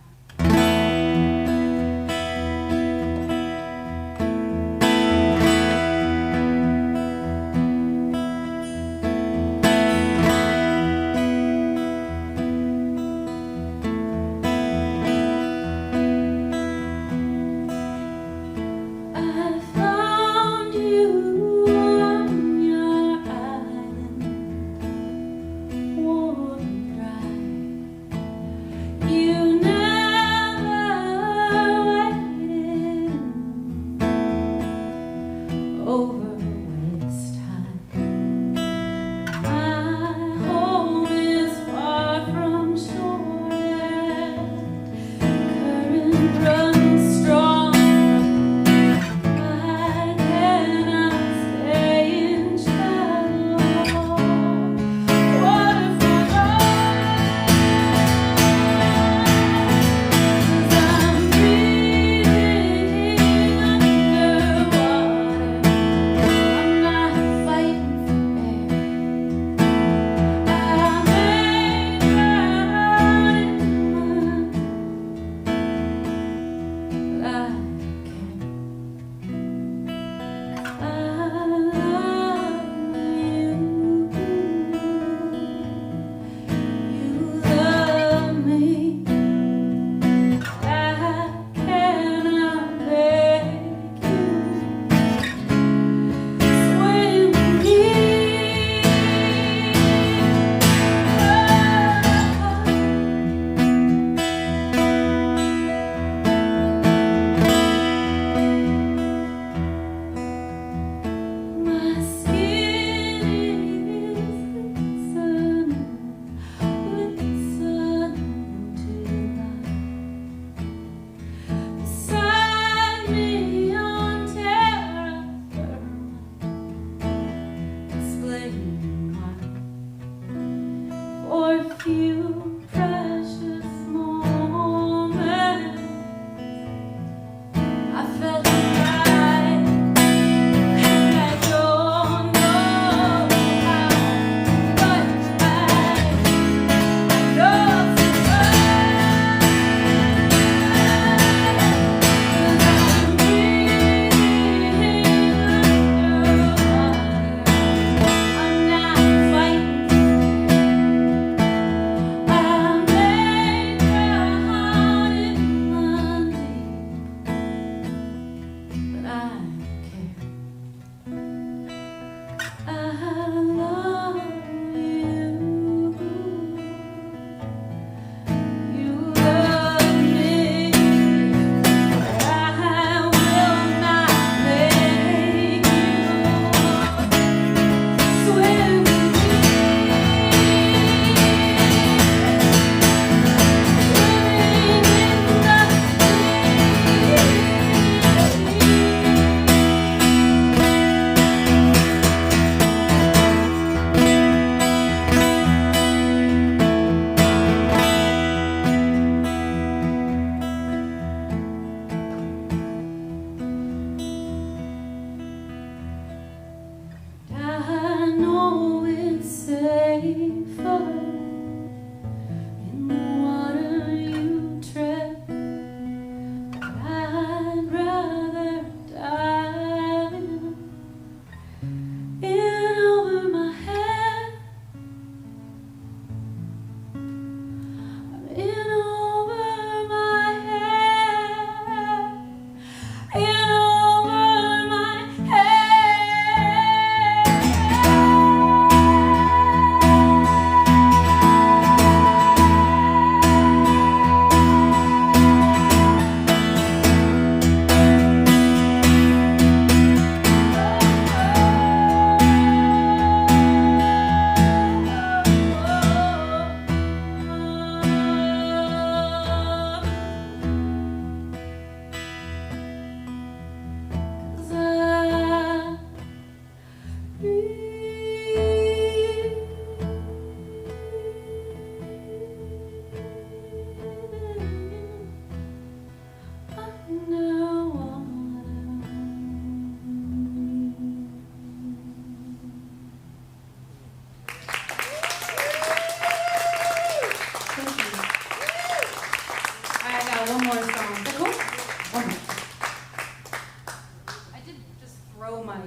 throw my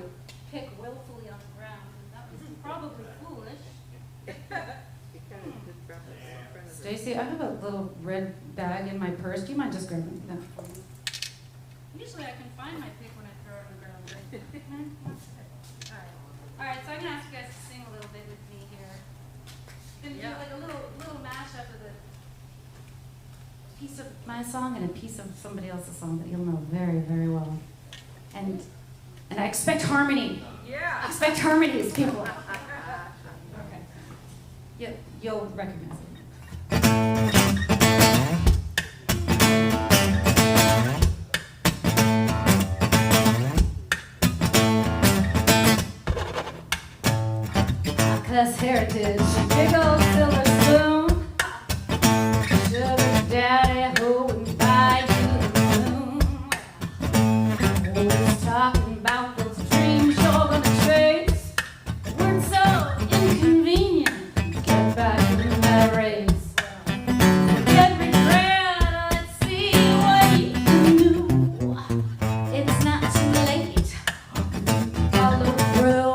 pick willfully on the ground. And that was probably foolish. Stacy, I have a little red bag in my purse. Do you mind just grabbing that for me? Usually I can find my pick when I throw it on the ground. All right. All right, so I'm going to ask you guys to sing a little bit with me here. Going to do like a little mashup of the piece of my song and a piece of somebody else's song that you'll know very, very well. And I expect harmony. Yeah. I expect harmonies, people. Okay. You'll recognize it. Class heritage, big old silver spoon. Sugar daddy, who would buy you the moon? Always talking about those dreams you're gonna chase. Weren't so inconvenient. Get back in that race. Get regret, let's see what you can do. It's not too late. Follow through.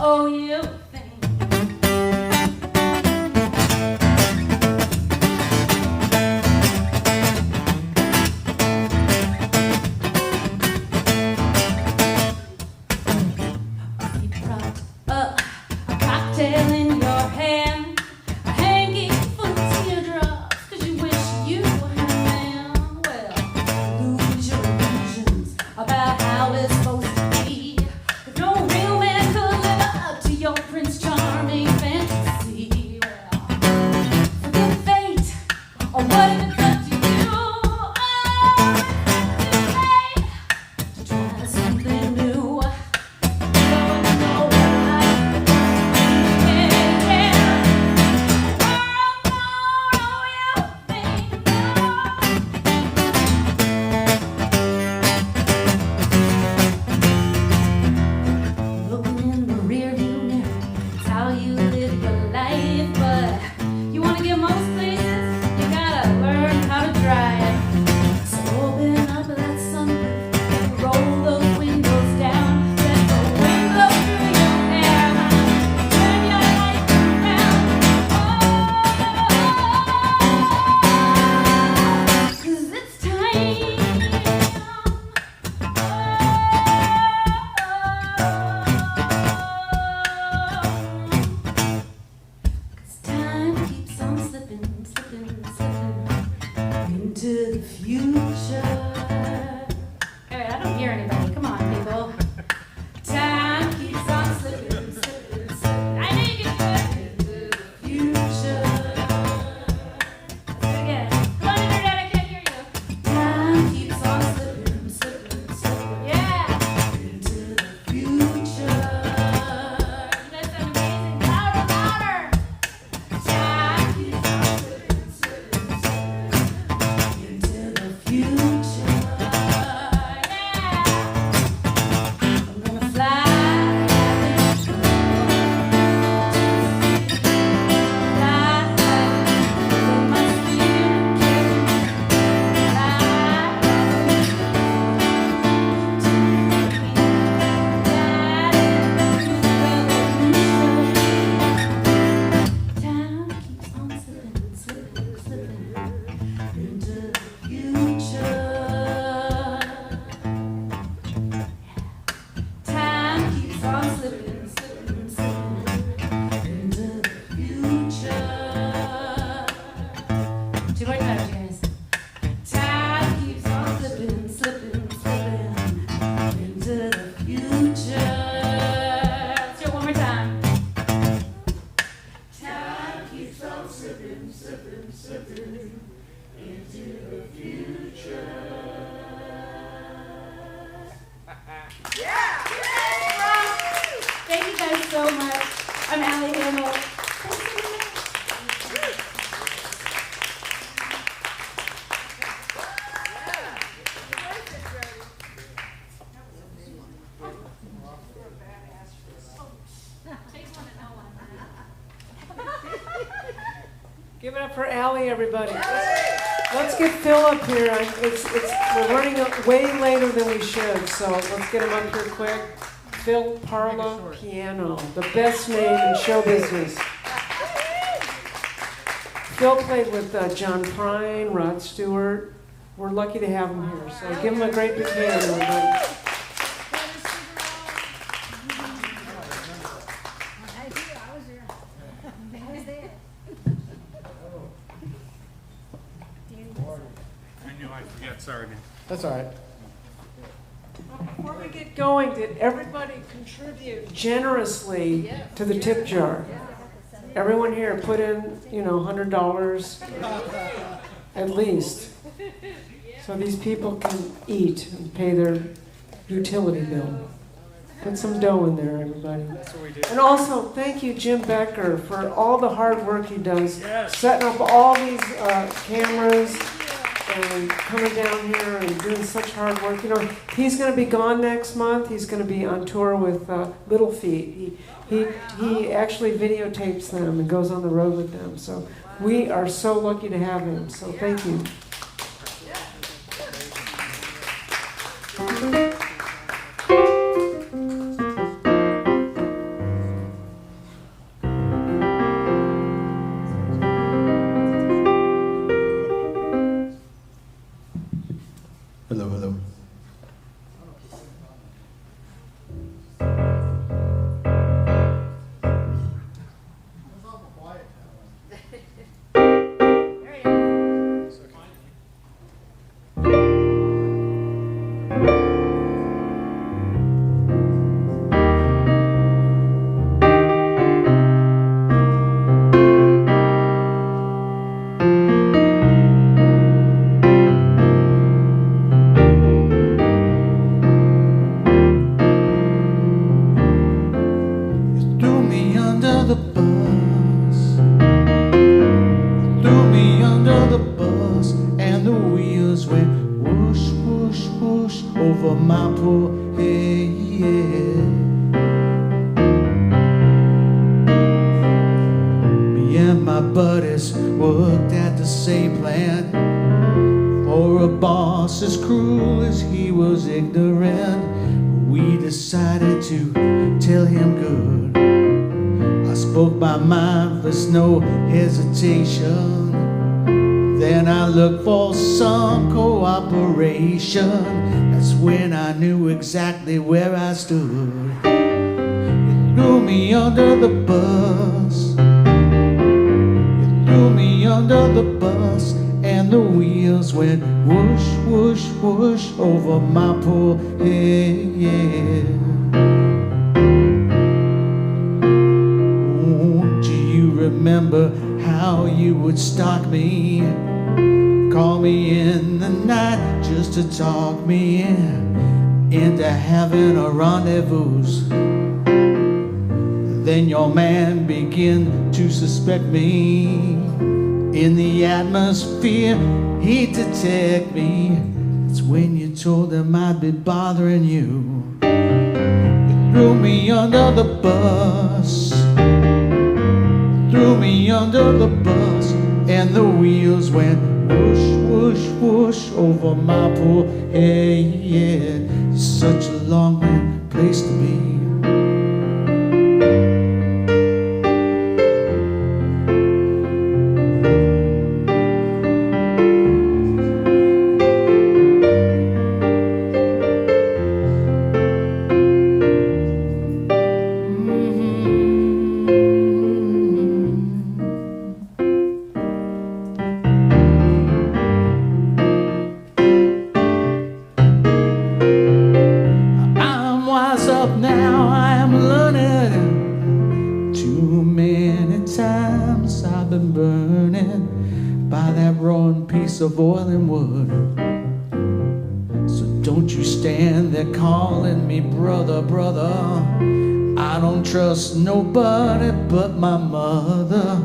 Oh, you think you propped up a cocktail in your hand, a hanging full of teardrops, 'cause you wish you had a man. Well, lose your illusions about how it's supposed to be. If no real man could live up to your Prince Charming fantasy, well, forget fate, or what if it's up to you? Oh, it's too late to try something new. Don't know what life is. Looking in the rearview mirror, it's how you live your life. But you want to get most places, you gotta learn how to drive. So open up that sunroof and roll those windows down. Let the wind blow through your hair, turn your life around. Oh, 'cause it's time. Cause time keeps on slipping, slipping, slipping into the future. Hey, I don't hear anybody. Come on, people. Time keeps on slipping, slipping, slipping. I know you can do it. Into the future. Let's do it again. Come on, Internet, I can't hear you. Time keeps on slipping, slipping, slipping. Yeah. Into the future. You guys sound amazing. Louder, louder. Time keeps on slipping, slipping, slipping into the future. Yeah. I'm gonna fly. Fly. Let my spirit carry me. Time keeps on slipping, slipping, slipping into the future. Time keeps on slipping, slipping, slipping into the future. Two more times, guys. Time keeps on slipping, slipping, slipping into the future. Let's do it one more time. Time keeps on slipping, slipping, slipping into the future. Thank you guys so much. I'm Allie Handal.
Give it up for Allie, everybody.
Let's get Phil up here. We're running up way later than we should, so let's get him up here quick. Phil Parlapiano, the best name in show business. Phil played with John Prine, Rod Stewart. We're lucky to have him here, so give him a great big hand, everybody.
I knew I'd forget. Sorry, man.
That's all right. Before we get going, did everybody contribute generously to the tip jar? Everyone here put in, $100 at least. So these people can eat and pay their utility bill. Put some dough in there, everybody.
That's what we do.
And also, thank you, Jim Becker, for all the hard work he does,
Yes.
setting up all these cameras and coming down here and doing such hard work. He's going to be gone next month. He's going to be on tour with Little Feat. He actually videotapes them and goes on the road with them. So we are so lucky to have him. So thank you.
Hello, hello. As cruel as he was ignorant, we decided to tell him good. I spoke my mind, there's no hesitation. Then I looked for some cooperation. That's when I knew exactly where I stood. You threw me under the bus. You threw me under the bus, and the wheels went whoosh, whoosh, whoosh over my poor head. Oh, do you remember how you would stalk me? Call me in the night just to talk me into having a rendezvous. Then your man began to suspect me. In the atmosphere, he'd detect me. It's when you told him I'd be bothering you. You threw me under the bus. Threw me under the bus, and the wheels went whoosh, whoosh, whoosh over my poor head. Such a long place to be. Of oil and wood. So don't you stand there calling me brother, brother. I don't trust nobody but my mother,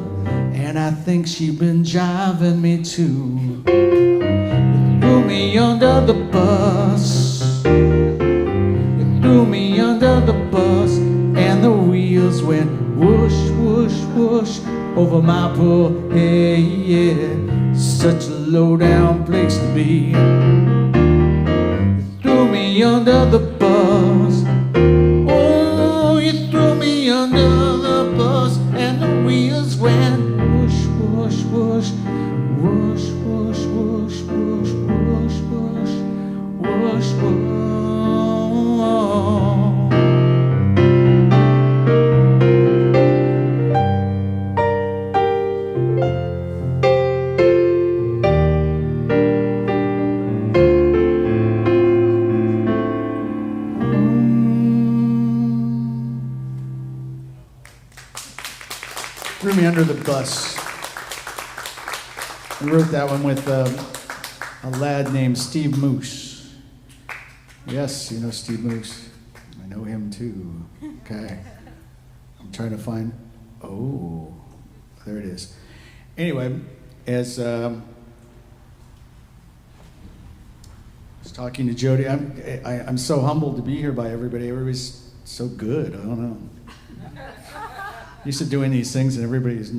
and I think she's been jiving me too. You threw me under the bus. You threw me under the bus, and the wheels went whoosh, whoosh, whoosh over my poor head. such a low-down place to be. You threw me under the bus. Oh, you threw me under the bus, and the wheels went whoosh, whoosh, whoosh, whoosh, whoosh, whoosh, whoosh, whoosh, whoosh, whoosh, whoosh.
Threw me under the bus. I wrote that one with a lad named Steve Moose. Yes, you know Steve Moose. I know him too. Okay. I'm trying to find. Oh, there it is. Anyway, as I was talking to Jodi, I'm so humbled to be here by everybody. Everybody's so good. I don't know. Used to doing these things and everybody's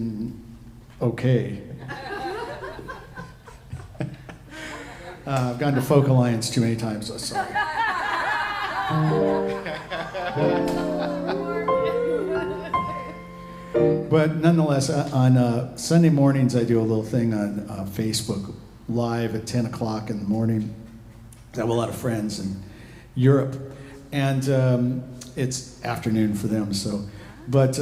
okay. I've gone to Folk Alliance too many times, so sorry. But nonetheless, on Sunday mornings I do a little thing on Facebook Live at 10 o'clock in the morning. I have a lot of friends in Europe, and it's afternoon for them, so. But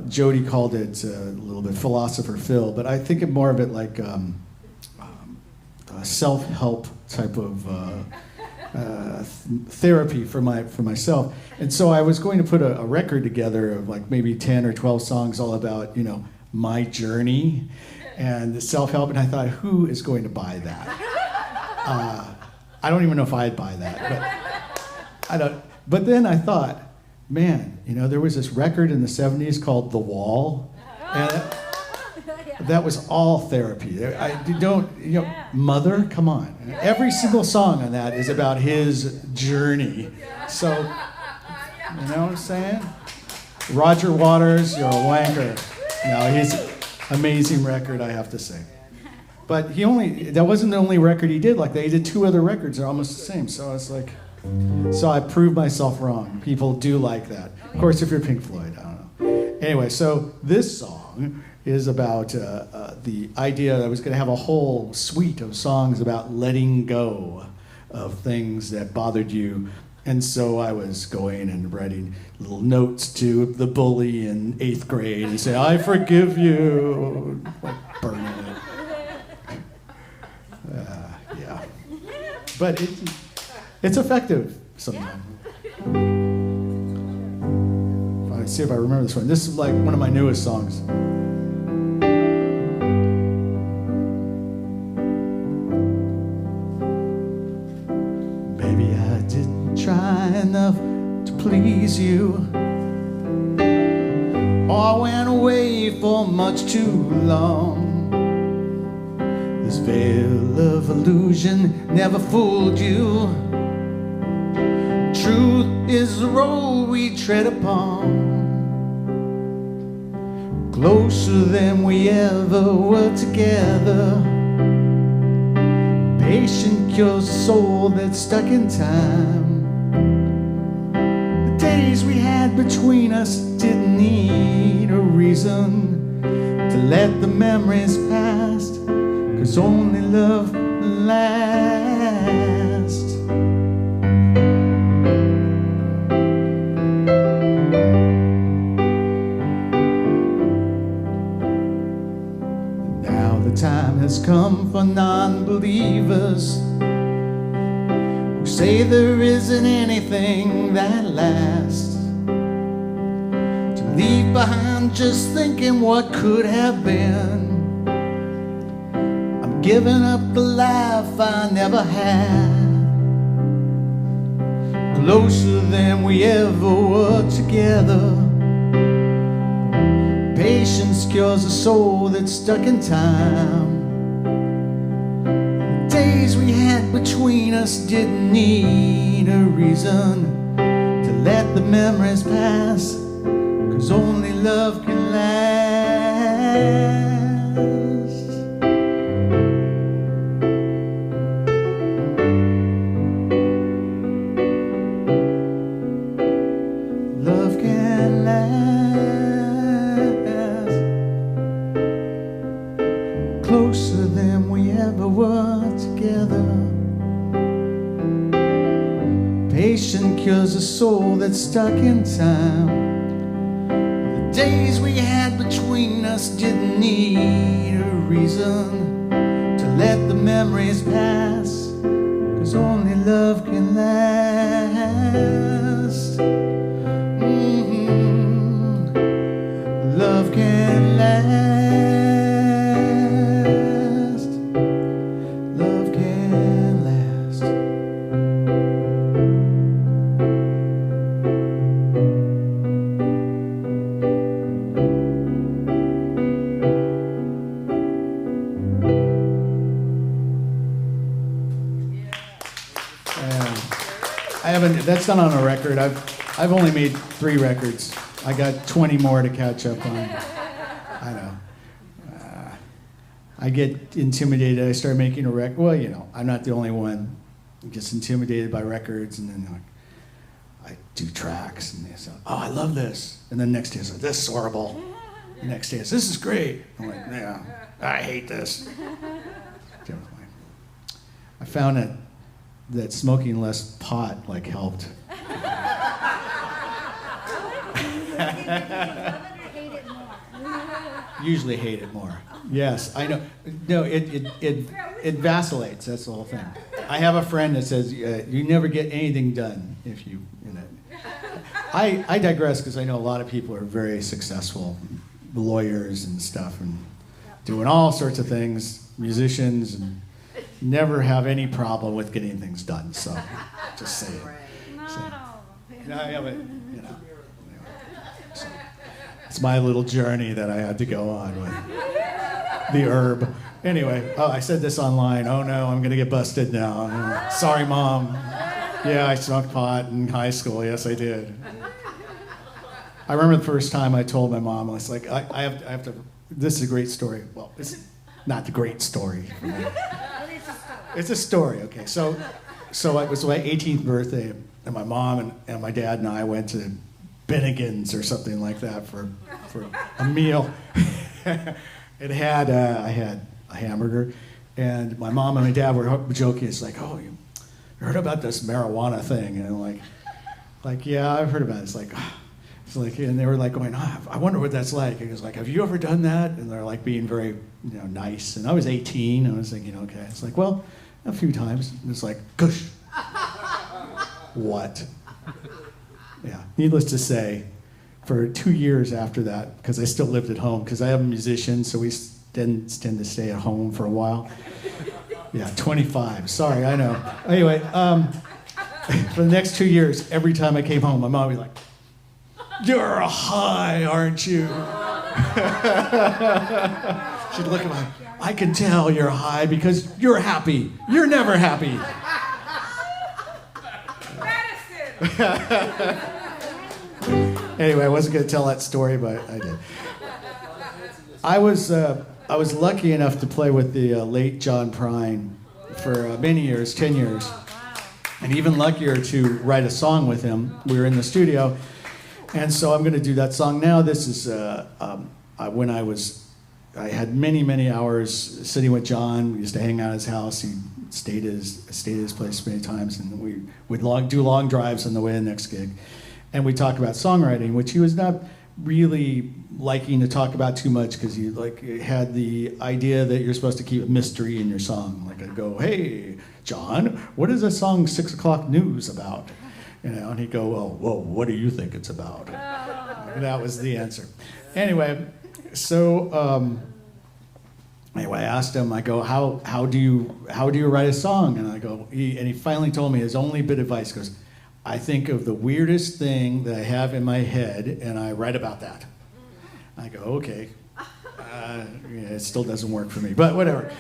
Jodi called it a little bit Philosopher Phil, but I think of more of it like a self-help type of therapy for myself. And so I was going to put a record together of like maybe 10 or 12 songs all about, you know, my journey and self-help, and I thought, who is going to buy that? I don't even know if I'd buy that, but I don't. But then I thought, man, you know, there was this record in the 70s called The Wall, and that was all therapy. I don't, you know, Mother, come on. Every single song on that is about his journey. So, you know what I'm saying? Roger Waters, you're a wanker. No, he's an amazing record, I have to say. But that wasn't the only record he did. Like, they did 2 other records, they're almost the same. So it's like, so I proved myself wrong. People do like that. Of course, if you're Pink Floyd, I don't know. Anyway, so this song is about the idea that I was going to have a whole suite of songs about letting go of things that bothered you. And so I was going and writing little notes to the bully in 8th grade and say, I forgive you, like burning it. Yeah. But it's effective sometimes. Let's see if I remember this one. This is like one of my newest songs. Baby, I didn't try enough to please you. Or I went away for much too long. This veil of illusion never fooled you. Truth is the road we tread upon. Closer than we ever were together. Patient cures the soul that's stuck in time. The days we had between us didn't need a reason to let the memories pass, 'cause only love lasts. Now the time has come for non-believers who say there isn't anything that lasts, to leave behind just thinking what could have been. Giving up the life I never had. Closer than we ever were together. Patience cures a soul that's stuck in time. The days we had between us didn't need a reason to let the memories pass, 'cause only love can last.
never were together. Patient cures a soul that's stuck in time. The days we had between us didn't need a reason to let the memories pass, 'cause only love can last. Love can last. Love can last. I haven't. That's not on a record. I've only made 3 records. I got 20 more to catch up on. I know. I get intimidated. I start making a record. Well, you know, I'm not the only one who gets intimidated by records, and then like, I do tracks, and they say, "Oh, I love this," and then next day it's like, "This is horrible." The next day it's, "This is great." I'm like, "Yeah, I hate this." I found that smoking less pot like helped. Usually hate it more. Yes, I know. No, it vacillates. That's the whole thing. I have a friend that says you never get anything done if you know. I digress because I know a lot of people are very successful, lawyers and stuff, and doing all sorts of things, musicians, and never have any problem with getting things done. So, just say it. Yeah, but you know. So, it's my little journey that I had to go on with the herb. Anyway, oh, I said this online. Oh no, I'm gonna get busted now. Sorry, Mom. Yeah, I smoked pot in high school. Yes, I did. I remember the first time I told my mom, I was like, I have to. This is a great story. Well, it's not the great story for me. It's a story. Okay, so it was my 18th birthday, and my mom and my dad and I went to Bennigan's or something like that for a meal. It had I had a hamburger, and my mom and my dad were joking. It's like, "Oh, you heard about this marijuana thing?" And I'm like, "Yeah, I've heard about it." It's like, and they were like going, "I wonder what that's like." And it was like, "Have you ever done that?" And they're like being very, nice. And I was 18. And I was thinking, okay. It's like, well, a few times. And it's like, gush. What? Yeah. Needless to say, for 2 years after that, because I still lived at home, because I am a musician, so we tend to stay at home for a while. Yeah, 25. Sorry, I know. Anyway, for the next 2 years, every time I came home, my mom would be like, "You're high, aren't you?" She'd look at me, "I can tell you're high because you're happy. You're never happy." Anyway, I wasn't going to tell that story, but I did. I was lucky enough to play with the late John Prine for many years, 10 years, and even luckier to write a song with him. We were in the studio, and so I'm going to do that song now. This is when I had many hours sitting with John. We used to hang out at his house. He stayed at his place many times, and we would do long drives on the way to the next gig. And we talk about songwriting, which he was not really liking to talk about too much because he had the idea that you're supposed to keep a mystery in your song. Like I'd go, "Hey, John, what is the song 6 O'Clock News about?" And he'd go, "Well, what do you think it's about?" And that was the answer. Anyway, so I asked him. I go, "How do you write a song?" And I go, he finally told me his only bit of advice. He goes, "I think of the weirdest thing that I have in my head, and I write about that." I go, "Okay." It still doesn't work for me, but whatever.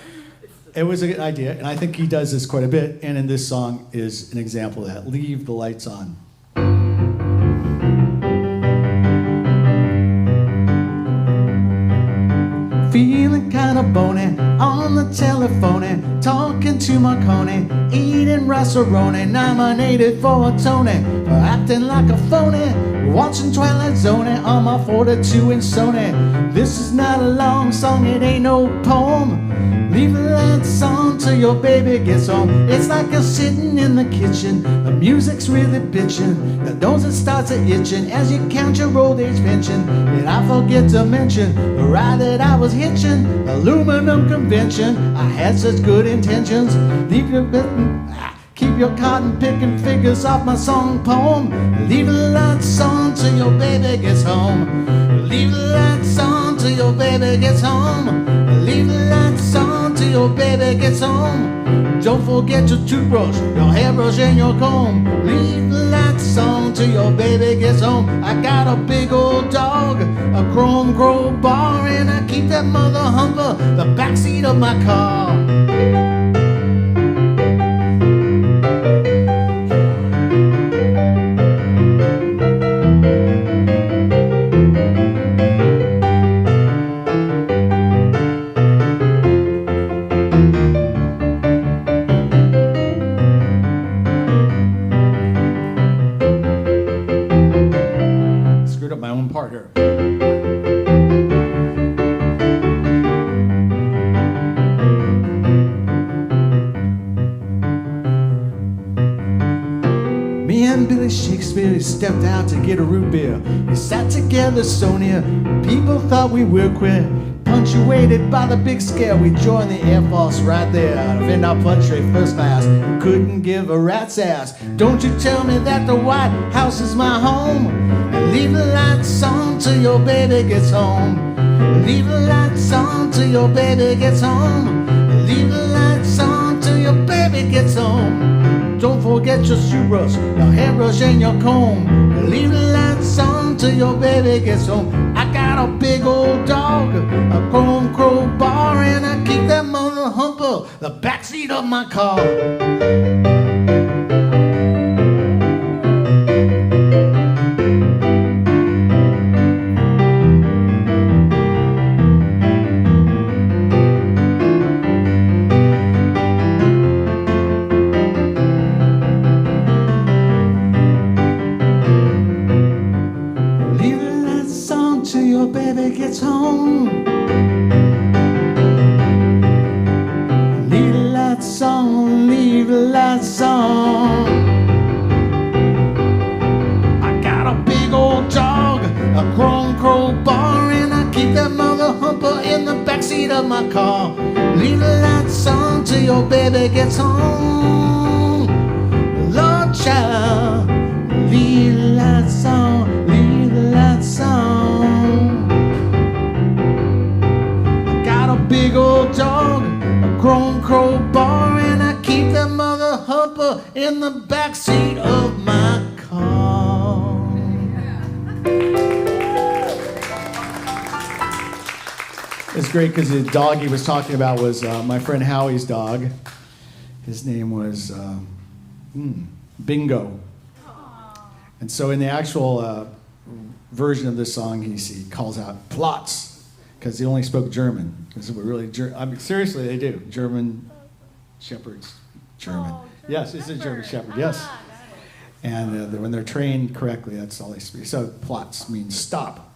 It was a good idea, and I think he does this quite a bit, and in this song is an example of that. "Leave the Lights On." Feeling kinda bony on the telephone, talking to Marconi, eating rice-a-roni, nominated for a Tony for acting like a phony, watching Twilight Zone on my 42-inch Sony. This is not a long song, it ain't no poem. Leave the lights on. your baby gets home. It's like you're sitting in the kitchen, the music's really bitchin', the nose it starts itching as you count your old age pension. And I forget to mention the ride that I was hitching, aluminum convention. I had such good intentions. Keep your cotton picking figures off my song poem. Leave the lights on till your baby gets home. Leave the lights on till your baby gets home. Leave the lights on till your baby gets home. Don't forget your toothbrush, your hairbrush and your comb. Leave the lights on till your baby gets home. I got a big old dog, a chrome crowbar, and I keep that mother humper the backseat of my car. Stepped out to get a root beer. We sat together so near, people thought we were queer. Punctuated by the big scare, we joined the Air Force right there. In our country, first class, couldn't give a rat's ass. Don't you tell me that the White House is my home. And leave the lights on till your baby gets home. Leave the lights on till your baby gets home. Leave the lights on till your baby gets home. Don't forget your shoe brush, your hairbrush and your comb. Leave the lights on till your baby gets home. I got a big old dog, a chrome crowbar, and I keep that mother humper the backseat of my car. Gets home. Leave the lights on, leave the lights on. I got a big old dog, a chrome crowbar, and I keep that mother humper in the backseat of my car. Leave the lights on till your baby gets home. Lord child, leave the lights on, leave the lights on. Big old dog, a chrome crowbar, and I keep that mother humper in the backseat of my car. It's great because the dog he was talking about was my friend Howie's dog. His name was Bingo. And so in the actual version of this song, he calls out plots. Because he only spoke German. Because we're really I mean, seriously, they do. German shepherds. German. Yes, it's a German shepherd. Yes. And when they're trained correctly, that's all they speak. So plots means stop,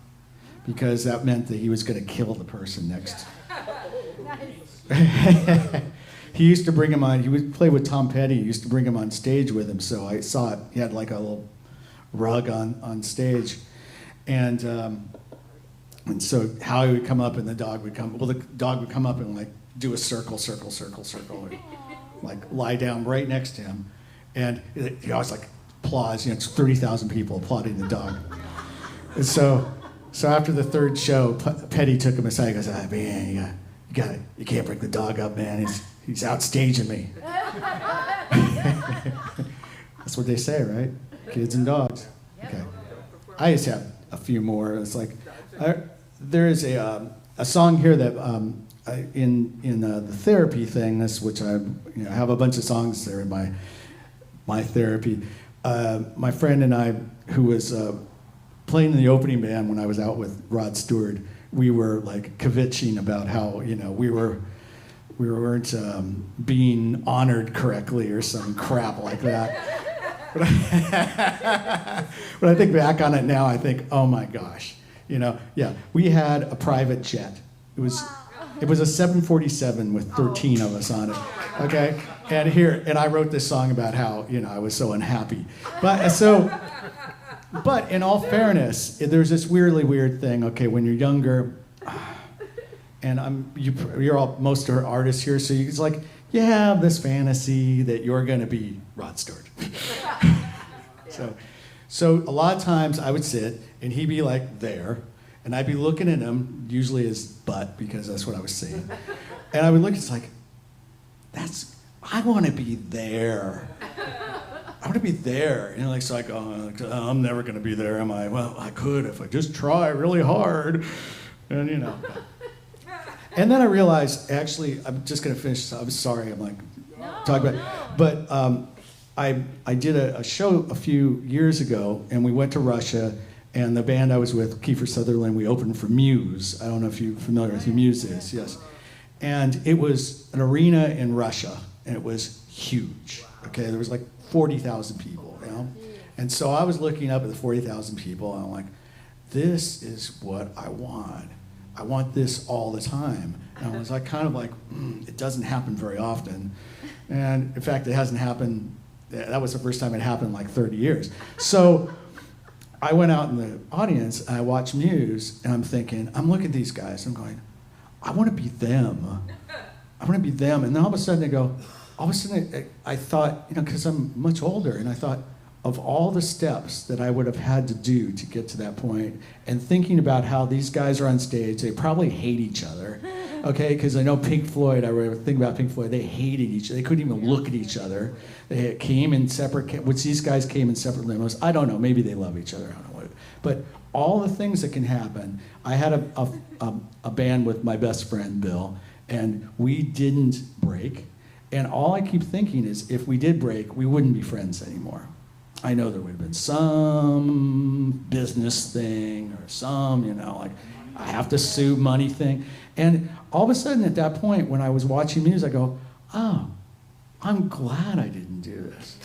because that meant that he was going to kill the person next. He used to bring him on. He would play with Tom Petty. He used to bring him on stage with him. So I saw it. He had like a little rug on stage, and so Howie would come up and the dog would come. Well, the dog would come up and like do a circle, and, like lie down right next to him, and he always like applause. It's 30,000 people applauding the dog. And so after the third show, Petty took him aside. He goes, "Man, you can't break the dog up, man. He's outstaging me." That's what they say, right? Kids and dogs. Okay. I just have a few more. It's like. There is a song here that in the therapy thing, which I have a bunch of songs there in my therapy. My friend and I, who was playing in the opening band when I was out with Rod Stewart, we were like kvetching about how we weren't being honored correctly or some crap like that. But I think back on it now, I think, oh my gosh. We had a private jet. It was
It was a 747 with 13 of us on it. Okay, and I wrote this song about how I was so unhappy, but in all fairness, there's this weirdly weird thing. Okay, when you're younger, and you're all most are artists here, so it's like you have this fantasy that you're going to be Rod Stewart. So a lot of times I would sit and he'd be like there, and I'd be looking at him, usually his butt because that's what I was seeing, and I would look. It's like I want to be there. I want to be there. So I go, I'm never going to be there, am I? Well, I could if I just try really hard. And, And then I realized, actually, I'm just going to finish. I'm sorry, I'm like, talking about it. But I did a show a few years ago, and we went to Russia, and the band I was with, Kiefer Sutherland, we opened for Muse. I don't know if you're familiar with who Muse is, yes. And it was an arena in Russia, and it was huge. Okay, there was like 40,000 people, And so I was looking up at the 40,000 people, and I'm like, this is what I want. I want this all the time. And I was like, it doesn't happen very often. And in fact, it hasn't happened, that was the first time it happened in like 30 years. So I went out in the audience, and I watched Muse, and I'm thinking, I'm looking at these guys, I'm going, I want to be them. I want to be them. And then all of a sudden I thought, because I'm much older, and I thought of all the steps that I would have had to do to get to that point, and thinking about how these guys are on stage, they probably hate each other, okay? Because I know Pink Floyd, I think about Pink Floyd, they hated each other. They couldn't even look at each other. They came in separate, which these guys came in separate limos. I don't know, maybe they love each other, I don't know what. But all the things that can happen. I had a band with my best friend, Bill, and we didn't break. And all I keep thinking is, if we did break, we wouldn't be friends anymore. I know there would have been some business thing or some, I have to sue money thing. And all of a sudden at that point, when I was watching Muse, I go, oh, I'm glad I didn't do this.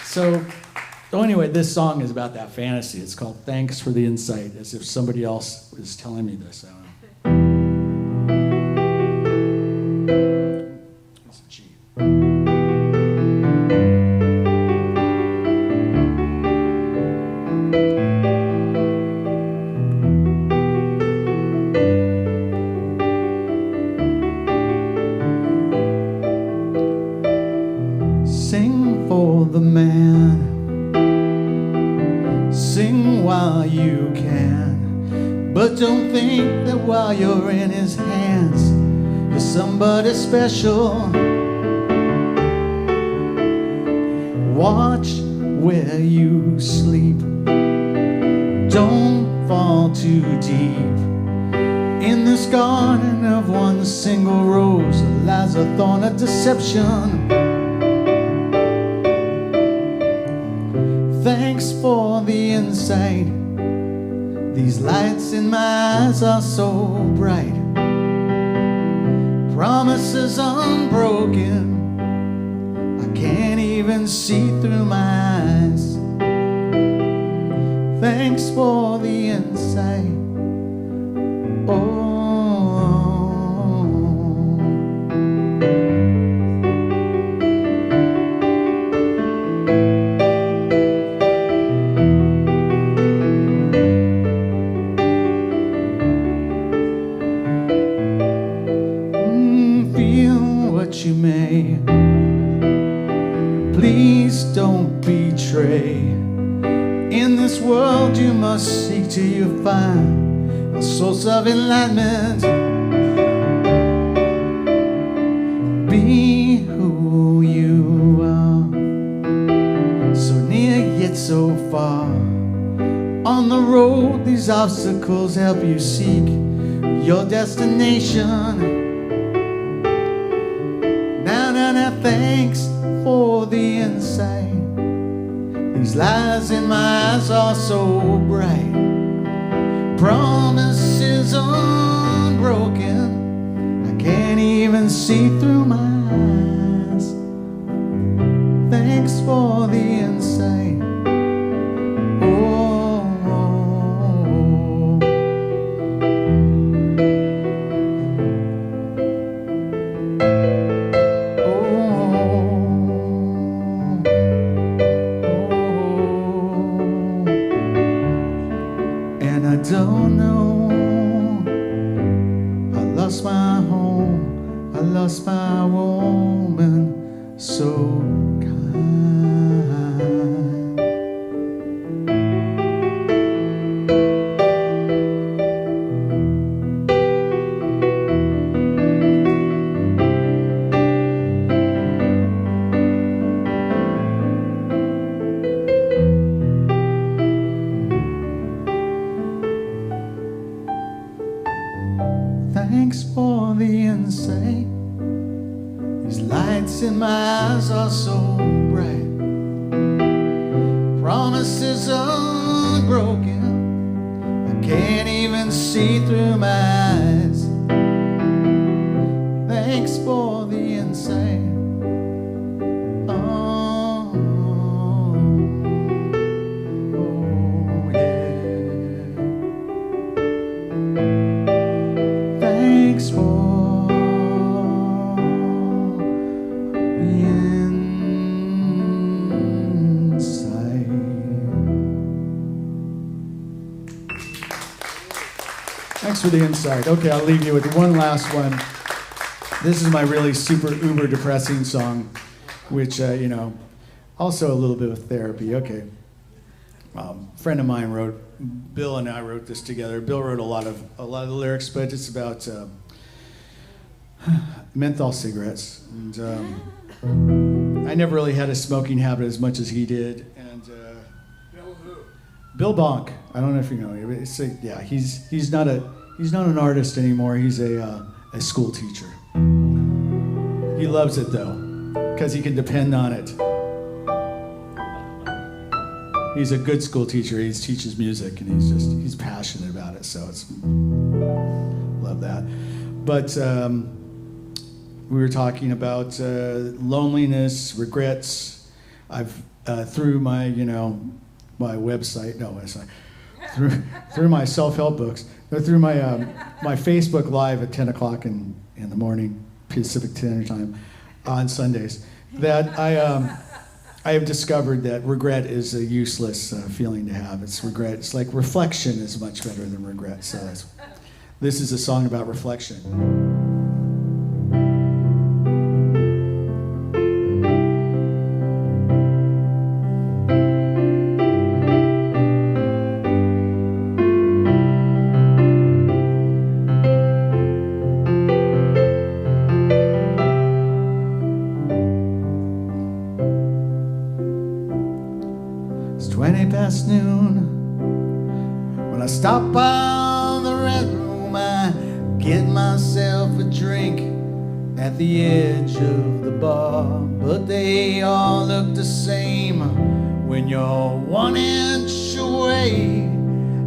So anyway, this song is about that fantasy. It's called Thanks for the Insight, as if somebody else was telling me this. I don't know. It's a G. Sing for the man, sing while you can, but don't think that while you're in his hands, you're somebody special. Watch where you sleep, don't fall too deep. In this garden of one single rose lies a thorn of deception. Thanks for the insight. These lights in my eyes are so bright. Promises unbroken. I can't even see through my eyes. Thanks for the insight. Oh. You may, please don't betray. In this world you must seek till you find a source of enlightenment. Be who you are, so near yet so far. On the road these obstacles help you seek your destination. Thanks for the insight. These lies in my eyes are so bright. Promises unbroken. I can't even see through my eyes. Thanks for the insight. Oh, oh, oh.
I lost my woman so kind. Thanks for the insight. These lights in my eyes are so bright. Promises unbroken. I can't even see through my eyes. Thanks for the insight. Oh, yeah. Thanks for the insight. Thanks for the insight. Okay, I'll leave you with one last one. This is my really super uber depressing song, which, also a little bit of therapy. Okay. A friend of mine wrote, Bill and I wrote this together. Bill wrote a lot of the lyrics, but it's about menthol cigarettes. And I never really had a smoking habit as much as he did. And
Bill who?
Bill Bonk, I don't know if you know him. He's not an artist anymore. He's a school teacher. He loves it though, because he can depend on it. He's a good school teacher. He teaches music, and he's passionate about it. So it's love that. But we were talking about loneliness, regrets. I've through my my website. No, it's not. Through my self-help books. Through my my Facebook Live at 10 o'clock in the morning Pacific Standard Time on Sundays. That I have discovered that regret is a useless feeling to have. It's regret. It's like reflection is much better than regret. So this is a song about reflection. Noon. When I stop by the Red Room, I get myself a drink at the edge of the bar. But they all look the same when you're 1 inch away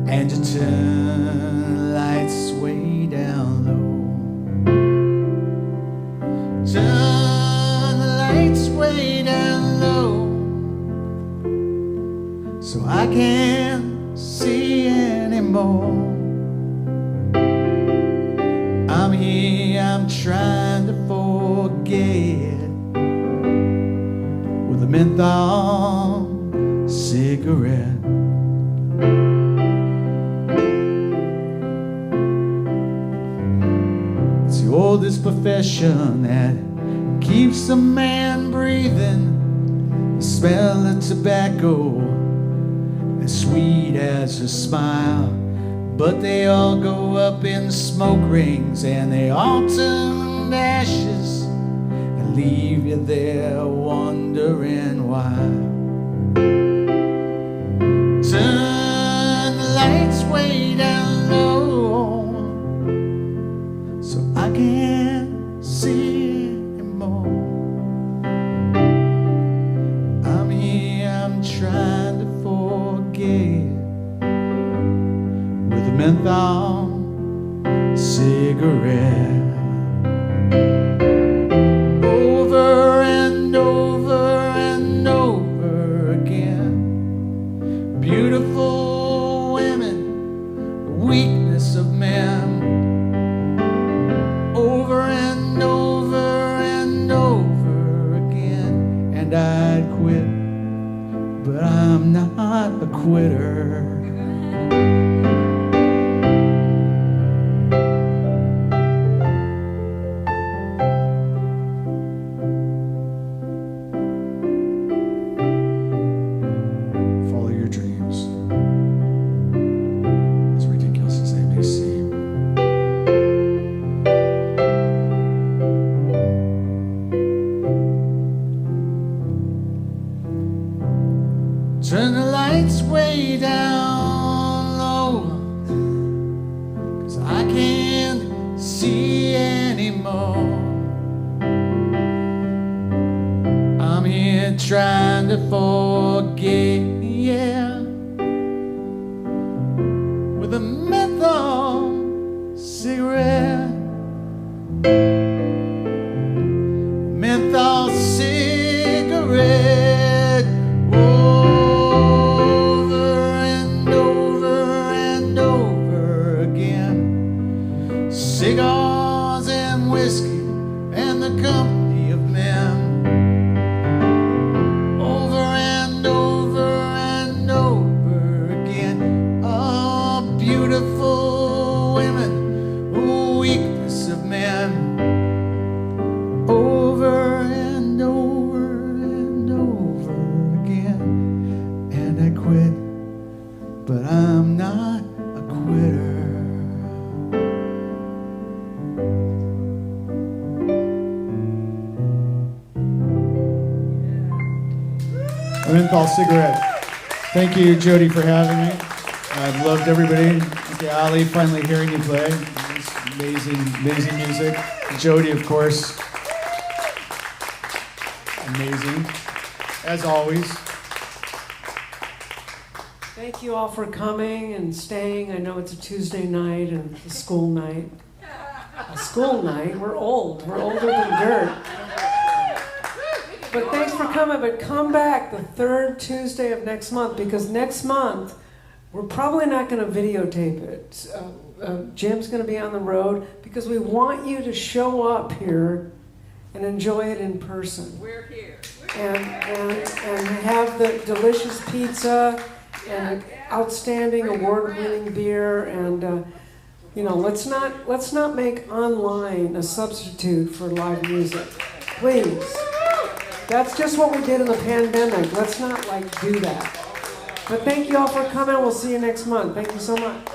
and you turn the lights way down low. Turn the lights way down low, so I can't see anymore. I'm here, I'm trying to forget with a menthol cigarette. It's the oldest profession that keeps a man breathing. The smell of tobacco, as sweet as a smile, but they all go up in smoke rings and they all turn to ashes and leave you there wondering why. Turn the lights way down low, so I can't see anymore. I'm here, I'm trying to forget with a menthol cigarette. Over and over and over again. Beautiful women, the weakness of men. Over and over and over again. And I'd quit, but I'm not a quitter. been trying to forget, yeah, with a menthol cigarette. Menthol cigarette, over and over and over again. Cigars and whiskey and the company of men. Over and over and over again. Oh, beautiful women, weakness of men. Over and over and over again. And I quit, but I'm not a quitter. A menthol cigarette. Thank you, Jodi, for having me. I've loved everybody. Okay, Ali, finally hearing you play. It's amazing, amazing music. Jodi, of course. Amazing, as always.
Thank you all for coming and staying. I know it's a Tuesday night and a school night. A school night? We're old. We're older than dirt. But thanks for coming. But come back the third Tuesday of next month, because next month we're probably not going to videotape it. Jim's going to be on the road because we want you to show up here and enjoy it in person.
We're here.
And have the delicious pizza and outstanding award-winning beer, and let's not make online a substitute for live music, please. That's just what we did in the pandemic. Let's not do that. But thank you all for coming. We'll see you next month. Thank you so much.